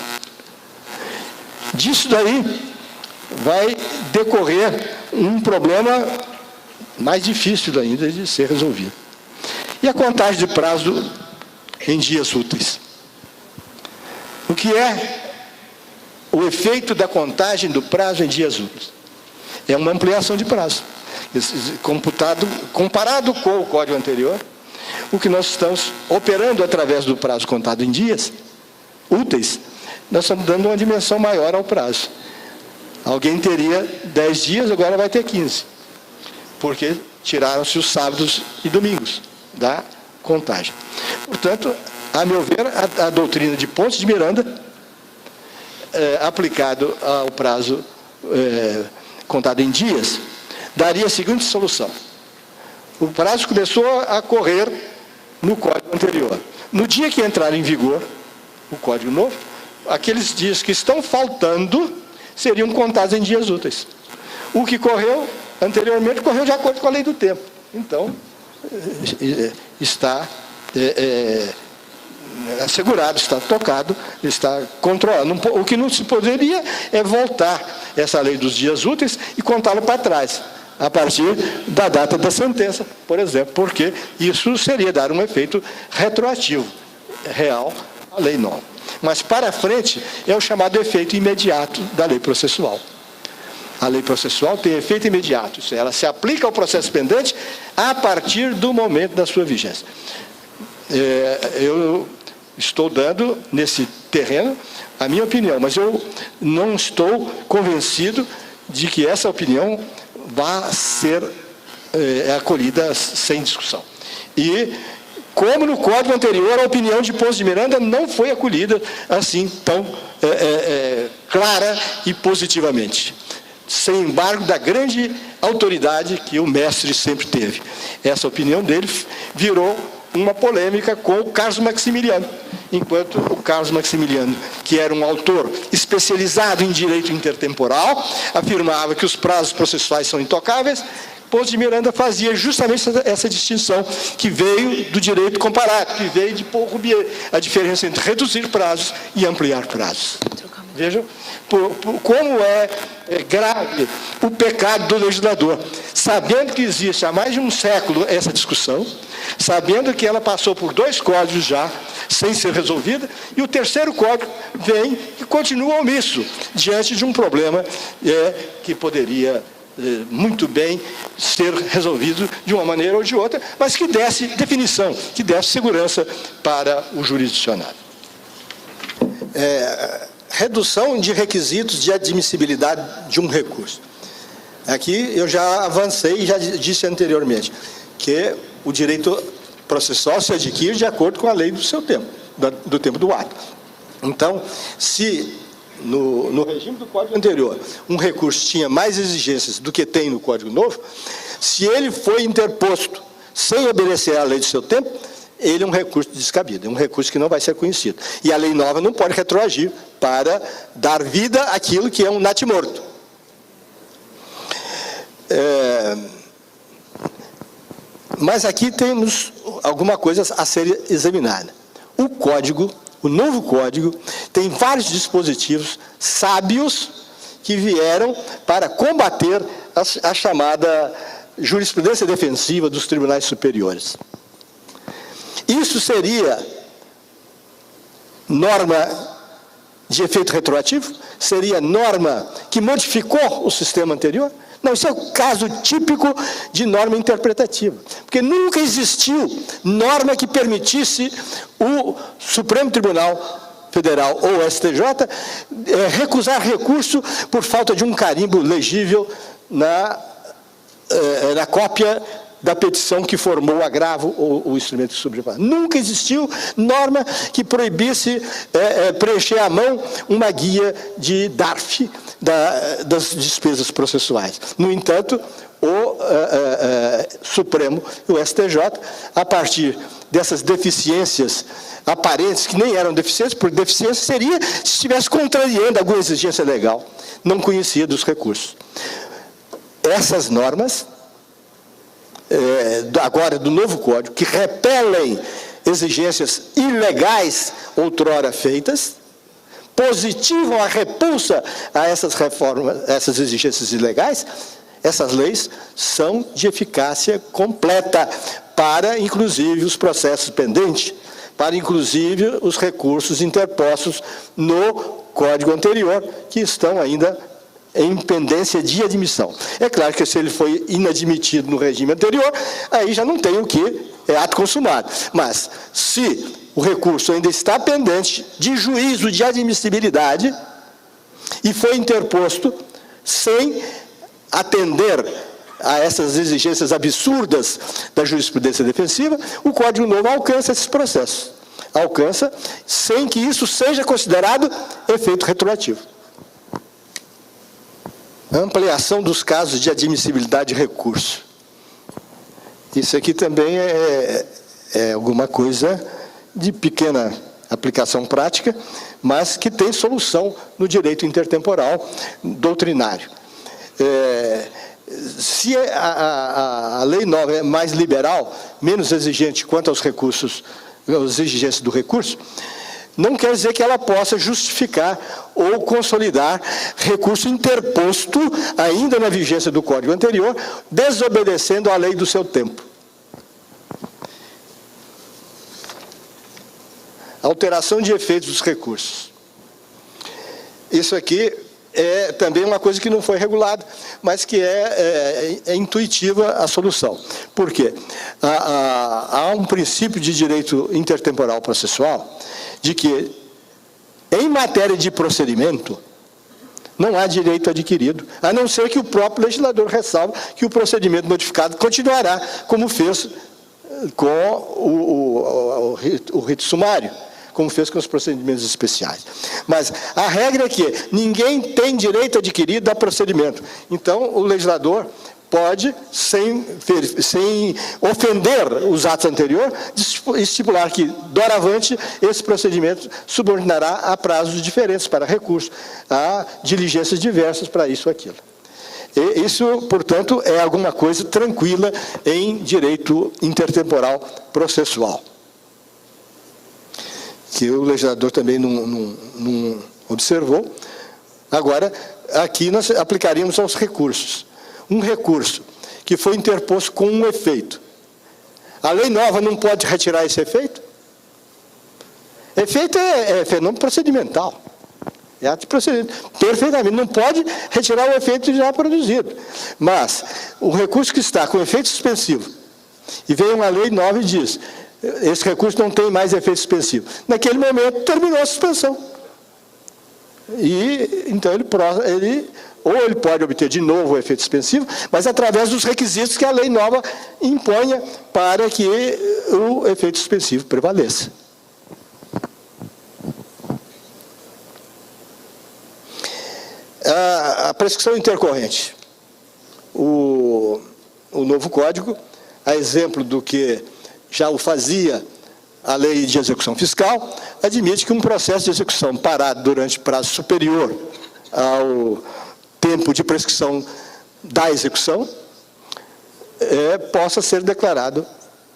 Disso daí vai decorrer um problema mais difícil ainda de ser resolvido. E a contagem de prazo em dias úteis? O que é o efeito da contagem do prazo em dias úteis? É uma ampliação de prazo. Comparado com o Código anterior, o que nós estamos operando através do prazo contado em dias úteis, nós estamos dando uma dimensão maior ao prazo. Alguém teria 10 dias, agora vai ter 15. Porque tiraram-se os sábados e domingos da contagem. Portanto, a meu ver, a doutrina de Ponce de Miranda, aplicado ao prazo contado em dias, daria a seguinte solução. O prazo começou a correr no Código anterior. No dia que entrar em vigor o Código novo, aqueles dias que estão faltando seriam contados em dias úteis. O que correu anteriormente correu de acordo com a lei do tempo. Então, está assegurado, está tocado, está controlado. O que não se poderia é voltar essa lei dos dias úteis e contá-lo para trás, a partir da data da sentença, por exemplo, porque isso seria dar um efeito retroativo, real, à lei nova. Mas para frente é o chamado efeito imediato da lei processual. A lei processual tem efeito imediato, isso é, ela se aplica ao processo pendente a partir do momento da sua vigência. Eu estou dando nesse terreno a minha opinião, mas eu não estou convencido de que essa opinião vá ser acolhida sem discussão. E, como no código anterior, a opinião de Ponce de Miranda não foi acolhida assim tão clara e positivamente, sem embargo da grande autoridade que o mestre sempre teve. Essa opinião dele virou uma polêmica com o Carlos Maximiliano, enquanto o Carlos Maximiliano, que era um autor especializado em direito intertemporal, afirmava que os prazos processuais são intocáveis, Ponce de Miranda fazia justamente essa distinção que veio do direito comparado, que veio de Paul Roubier, a diferença entre reduzir prazos e ampliar prazos. Vejam como é grave o pecado do legislador, sabendo que existe há mais de um século essa discussão, sabendo que ela passou por 2 códigos já, sem ser resolvida, e o terceiro código vem e continua omisso, diante de um problema que poderia muito bem ser resolvido de uma maneira ou de outra, mas que desse definição, que desse segurança para o jurisdicionário. Redução de requisitos de admissibilidade de um recurso. Aqui eu já avancei e já disse anteriormente que o direito processual se adquire de acordo com a lei do seu tempo, do tempo do ato. Então, se no regime do Código anterior um recurso tinha mais exigências do que tem no Código novo, se ele foi interposto sem obedecer à lei do seu tempo, ele é um recurso descabido, é um recurso que não vai ser conhecido. E a lei nova não pode retroagir para dar vida àquilo que é um natimorto. Mas aqui temos alguma coisa a ser examinada. O código, o novo código, tem vários dispositivos sábios que vieram para combater a chamada jurisprudência defensiva dos tribunais superiores. Isso seria norma de efeito retroativo? Seria norma que modificou o sistema anterior? Não, isso é o caso típico de norma interpretativa. Porque nunca existiu norma que permitisse o Supremo Tribunal Federal ou o STJ recusar recurso por falta de um carimbo legível na cópia da petição que formou o agravo ou o instrumento de subjetivação. Nunca existiu norma que proibisse preencher à mão uma guia de DARF, das despesas processuais. No entanto, o Supremo e o STJ, a partir dessas deficiências aparentes, que nem eram deficiências, porque deficiência seria se estivesse contrariando alguma exigência legal, não conhecia dos recursos. Essas normas agora do novo código, que repelem exigências ilegais outrora feitas, positivam a repulsa a essas reformas, essas exigências ilegais, essas leis são de eficácia completa para, inclusive, os processos pendentes, para, inclusive, os recursos interpostos no código anterior, que estão ainda em pendência de admissão. É claro que se ele foi inadmitido no regime anterior, aí já não tem o que, é ato consumado. Mas, se o recurso ainda está pendente de juízo de admissibilidade e foi interposto sem atender a essas exigências absurdas da jurisprudência defensiva, o Código Novo alcança esses processos. Alcança sem que isso seja considerado efeito retroativo. Ampliação dos casos de admissibilidade de recurso. Isso aqui também é alguma coisa de pequena aplicação prática, mas que tem solução no direito intertemporal doutrinário. Se a lei nova é mais liberal, menos exigente quanto aos recursos, às exigências do recurso, não quer dizer que ela possa justificar ou consolidar recurso interposto, ainda na vigência do Código anterior, desobedecendo à lei do seu tempo. Alteração de efeitos dos recursos. Isso aqui é também uma coisa que não foi regulada, mas que é intuitiva a solução. Por quê? Há um princípio de direito intertemporal processual de que, em matéria de procedimento, Não há direito adquirido, a não ser que o próprio legislador ressalve que o procedimento modificado continuará, como fez com o rito sumário, como fez com os procedimentos especiais. Mas a regra é que ninguém tem direito adquirido a procedimento. Então, o legislador pode, sem ofender os atos anteriores, estipular que, doravante, esse procedimento subordinará a prazos diferentes para recurso, a diligências diversas para isso ou aquilo. E isso, portanto, é alguma coisa tranquila em direito intertemporal processual, que o legislador também não observou. Agora, aqui nós aplicaríamos aos recursos. Um recurso que foi interposto com um efeito. A lei nova não pode retirar esse efeito? Efeito é fenômeno procedimental. É ato de procedimento. Perfeitamente. Não pode retirar o efeito já produzido. Mas o recurso que está com efeito suspensivo, e vem uma lei nova e diz, esse recurso não tem mais efeito suspensivo. Naquele momento, terminou a suspensão. E, então, ele pode obter de novo o efeito suspensivo, mas através dos requisitos que a lei nova imponha para que o efeito suspensivo prevaleça. A prescrição intercorrente. O novo Código, a exemplo do que já o fazia a lei de execução fiscal, admite que um processo de execução parado durante prazo superior ao tempo de prescrição da execução possa ser declarado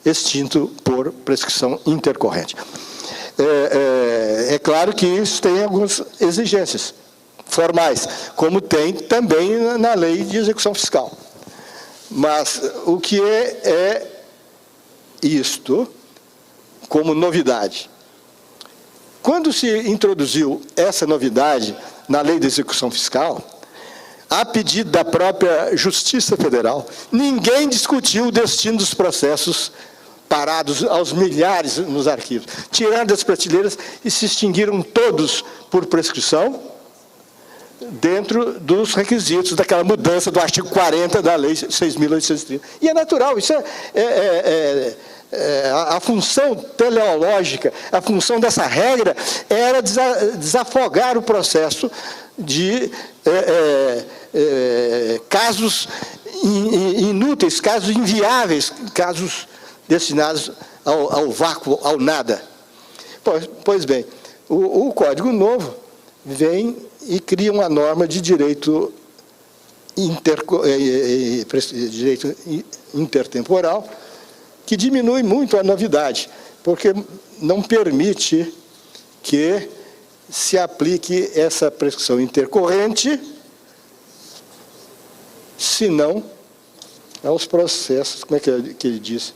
extinto por prescrição intercorrente. É claro que isso tem algumas exigências formais, como tem também na lei de execução fiscal. Mas o que é isto como novidade? Quando se introduziu essa novidade na lei de execução fiscal, a pedido da própria Justiça Federal, ninguém discutiu o destino dos processos parados aos milhares nos arquivos. Tiraram das prateleiras e se extinguiram todos por prescrição, dentro dos requisitos daquela mudança do artigo 40 da Lei 6.830. E é natural, isso a função teleológica, a função dessa regra era desafogar o processo de casos inúteis, casos inviáveis, casos destinados ao vácuo, ao nada. Pois bem, o Código Novo vem e cria uma norma de direito intertemporal que diminui muito a novidade, porque não permite que se aplique essa prescrição intercorrente, senão aos processos, como é que ele diz?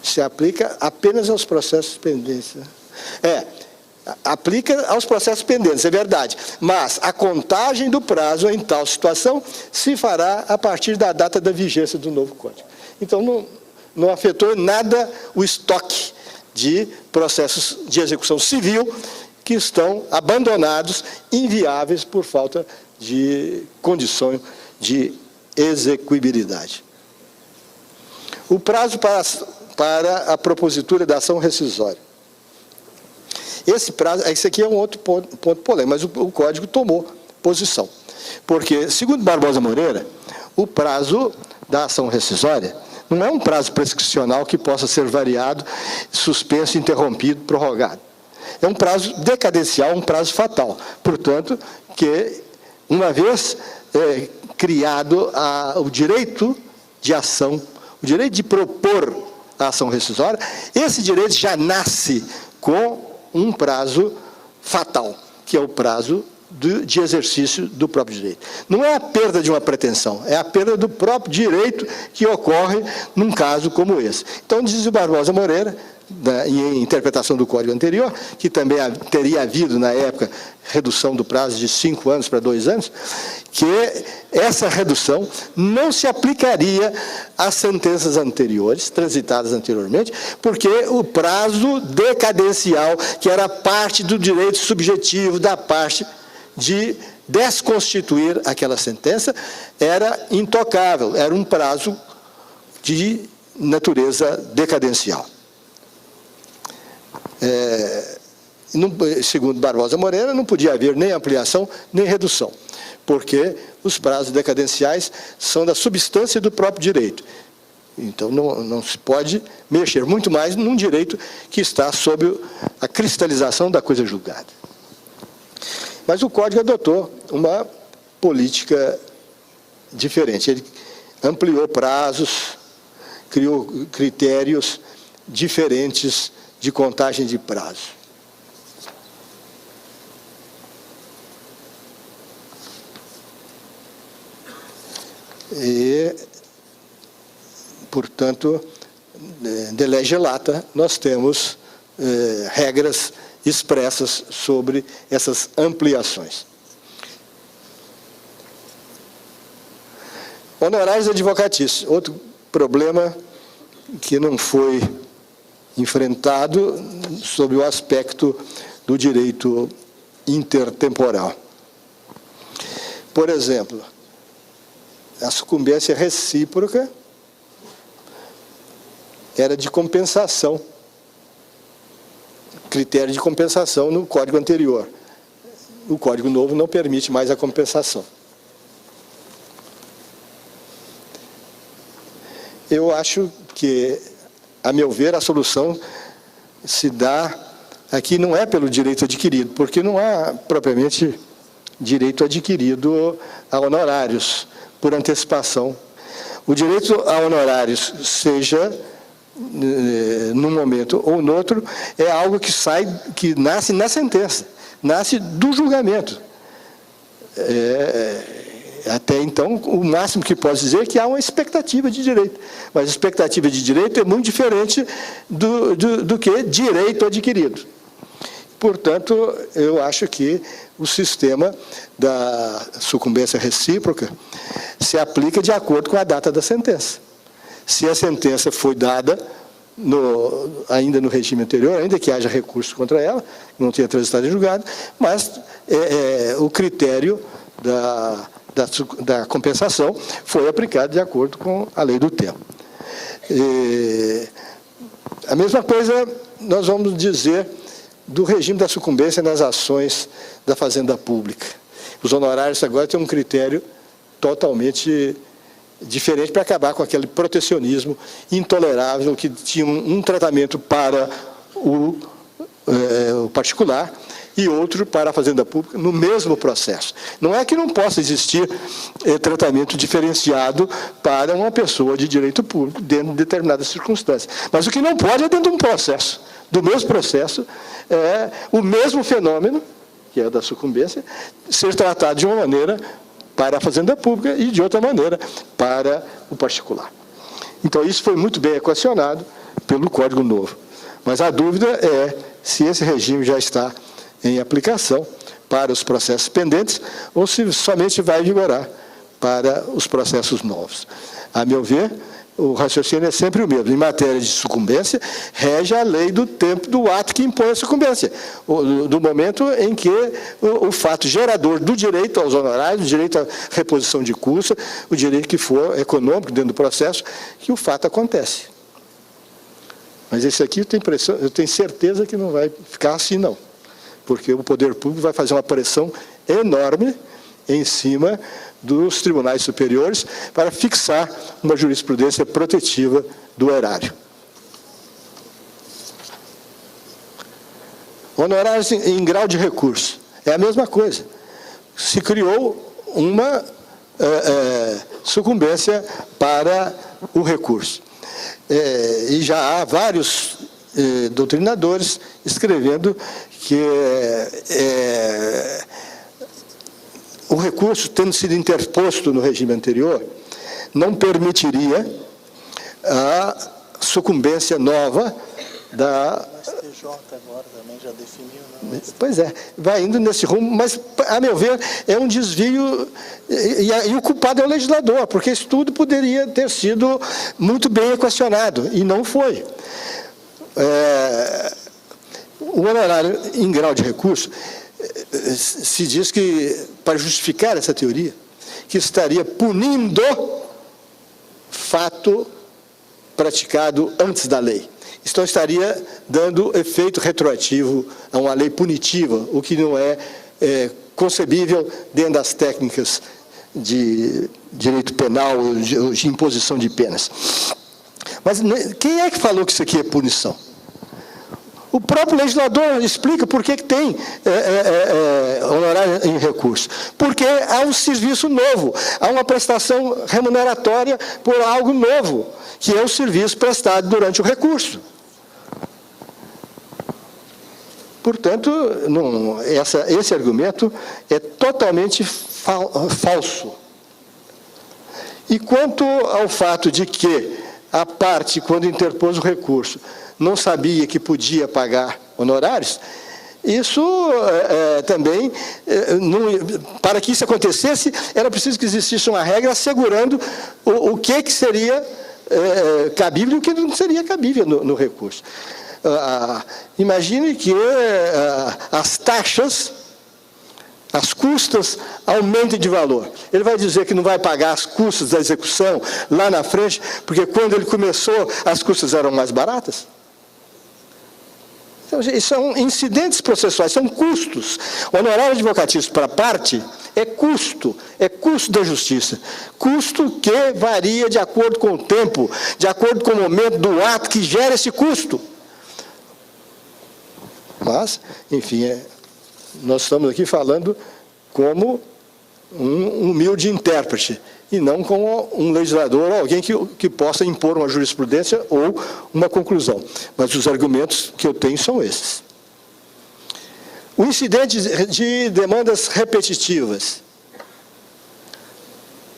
Se aplica apenas aos processos pendentes. Aplica aos processos pendentes, é verdade. Mas a contagem do prazo em tal situação se fará a partir da data da vigência do novo Código. Então, não afetou nada o estoque de processos de execução civil que estão abandonados, inviáveis por falta de condição de execuibilidade. O prazo para a propositura da ação rescisória. Esse prazo, esse aqui é um outro ponto polêmico, mas o Código tomou posição. Porque, segundo Barbosa Moreira, o prazo da ação rescisória não é um prazo prescricional que possa ser variado, suspenso, interrompido, prorrogado. É um prazo decadencial, um prazo fatal. Portanto, que, uma vez criado o direito de ação, o direito de propor a ação rescisória, esse direito já nasce com um prazo fatal, que é o prazo de exercício do próprio direito. Não é a perda de uma pretensão, é a perda do próprio direito que ocorre num caso como esse. Então, diz o Barbosa Moreira, em interpretação do Código anterior, que também teria havido, na época, redução do prazo de 5 anos para 2 anos, que essa redução não se aplicaria às sentenças anteriores, transitadas anteriormente, porque o prazo decadencial, que era parte do direito subjetivo da parte de desconstituir aquela sentença, era intocável, era um prazo de natureza decadencial. Segundo Barbosa Moreira, não podia haver nem ampliação nem redução, porque os prazos decadenciais são da substância do próprio direito. Então, não se pode mexer, muito mais num direito que está sob a cristalização da coisa julgada. Mas o Código adotou uma política diferente. Ele ampliou prazos, criou critérios diferentes de contagem de prazo. E, portanto, de lege lata, nós temos regras expressas sobre essas ampliações. Honorários advocatícios, outro problema que não foi enfrentado sob o aspecto do direito intertemporal. Por exemplo, a sucumbência recíproca era de compensação, critério de compensação no Código anterior. O Código novo não permite mais a compensação. Eu acho que, a meu ver, a solução se dá aqui não é pelo direito adquirido, porque não há propriamente direito adquirido a honorários por antecipação. O direito a honorários, seja num momento ou no outro, é algo que nasce na sentença, nasce do julgamento. Até então, o máximo que posso dizer é que há uma expectativa de direito. Mas a expectativa de direito é muito diferente do que direito adquirido. Portanto, eu acho que o sistema da sucumbência recíproca se aplica de acordo com a data da sentença. Se a sentença foi dada ainda no regime anterior, ainda que haja recurso contra ela, não tenha transitado em julgado, mas o critério da compensação foi aplicado de acordo com a lei do tempo. A mesma coisa nós vamos dizer do regime da sucumbência nas ações da Fazenda Pública. Os honorários agora têm um critério totalmente diferente para acabar com aquele protecionismo intolerável que tinha um tratamento para o particular e outro para a Fazenda Pública no mesmo processo. Não é que não possa existir tratamento diferenciado para uma pessoa de direito público dentro de determinadas circunstâncias. Mas o que não pode é dentro de um processo. Do mesmo processo, o mesmo fenômeno, que é o da sucumbência, ser tratado de uma maneira para a Fazenda Pública e de outra maneira para o particular. Então, isso foi muito bem equacionado pelo Código Novo. Mas a dúvida é se esse regime já está em aplicação para os processos pendentes ou se somente vai vigorar para os processos novos. A meu ver, o raciocínio é sempre o mesmo. Em matéria de sucumbência, rege a lei do tempo do ato que impõe a sucumbência, do momento em que o fato gerador do direito aos honorários, o direito à reposição de custo, o direito que for econômico dentro do processo, que o fato acontece. Mas esse aqui eu tenho certeza que não vai ficar assim, não. Porque o poder público vai fazer uma pressão enorme em cima dos tribunais superiores para fixar uma jurisprudência protetiva do erário. Honorários em grau de recurso. É a mesma coisa. Se criou uma sucumbência para o recurso. E já há vários doutrinadores escrevendo que o recurso, tendo sido interposto no regime anterior, não permitiria a sucumbência nova da... O STJ agora também já definiu, não? Pois é, vai indo nesse rumo, mas, a meu ver, é um desvio, e o culpado é o legislador, porque isso tudo poderia ter sido muito bem equacionado, e não foi. O honorário em grau de recurso, se diz que, para justificar essa teoria, que estaria punindo fato praticado antes da lei. Então, estaria dando efeito retroativo a uma lei punitiva, o que não é concebível dentro das técnicas de direito penal, de imposição de penas. Mas quem é que falou que isso aqui é punição? O próprio legislador explica por que tem honorário em recurso. Porque há um serviço novo, há uma prestação remuneratória por algo novo, que é o serviço prestado durante o recurso. Portanto, esse argumento é totalmente falso. E quanto ao fato de que a parte, quando interpôs o recurso, não sabia que podia pagar honorários, isso também, para que isso acontecesse, era preciso que existisse uma regra assegurando o que seria cabível e o que não seria cabível no recurso. Imagine que as taxas, as custas aumentem de valor. Ele vai dizer que não vai pagar as custas da execução lá na frente, porque quando ele começou, as custas eram mais baratas? Então, são incidentes processuais, são custos. O honorário advocatício para a parte é custo da justiça. Custo que varia de acordo com o tempo, de acordo com o momento do ato que gera esse custo. Mas, enfim, nós estamos aqui falando como um humilde intérprete, e não como um legislador ou alguém que possa impor uma jurisprudência ou uma conclusão. Mas os argumentos que eu tenho são esses. O incidente de demandas repetitivas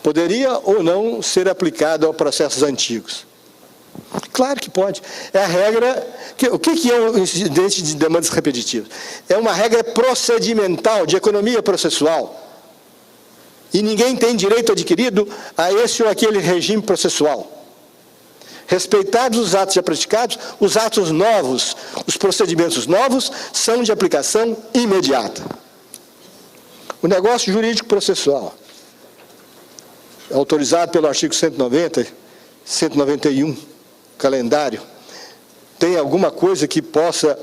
poderia ou não ser aplicado a processos antigos? Claro que pode. É a regra... O que é o incidente de demandas repetitivas? É uma regra procedimental, de economia processual. E ninguém tem direito adquirido a esse ou aquele regime processual. Respeitados os atos já praticados, os atos novos, os procedimentos novos, são de aplicação imediata. O negócio jurídico processual, autorizado pelo artigo 190, 191, calendário, tem alguma coisa que possa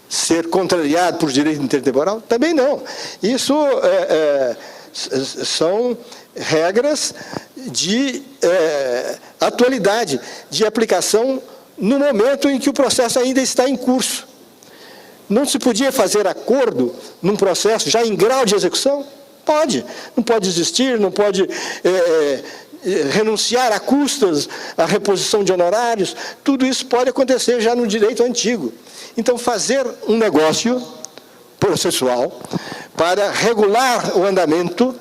ser contrariado por direito intertemporal? Também não. Isso são regras de atualidade, de aplicação no momento em que o processo ainda está em curso. Não se podia fazer acordo num processo já em grau de execução? Pode. Não pode existir, não pode renunciar a custas, a reposição de honorários, tudo isso pode acontecer já no direito antigo. Então, fazer um negócio processual para regular o andamento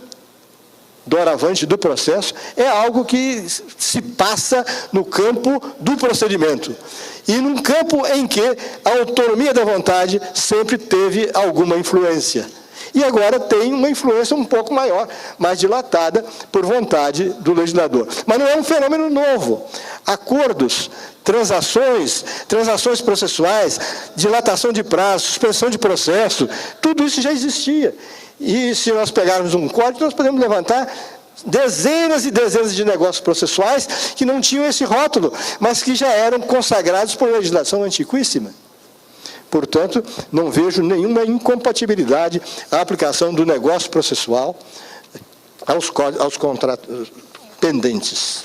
doravante do processo é algo que se passa no campo do procedimento. E num campo em que a autonomia da vontade sempre teve alguma influência. E agora tem uma influência um pouco maior, mais dilatada por vontade do legislador. Mas não é um fenômeno novo. Acordos, transações processuais, dilatação de prazo, suspensão de processo, tudo isso já existia. E se nós pegarmos um código, nós podemos levantar dezenas e dezenas de negócios processuais que não tinham esse rótulo, mas que já eram consagrados por legislação antiquíssima. Portanto, não vejo nenhuma incompatibilidade à aplicação do negócio processual aos contratos pendentes.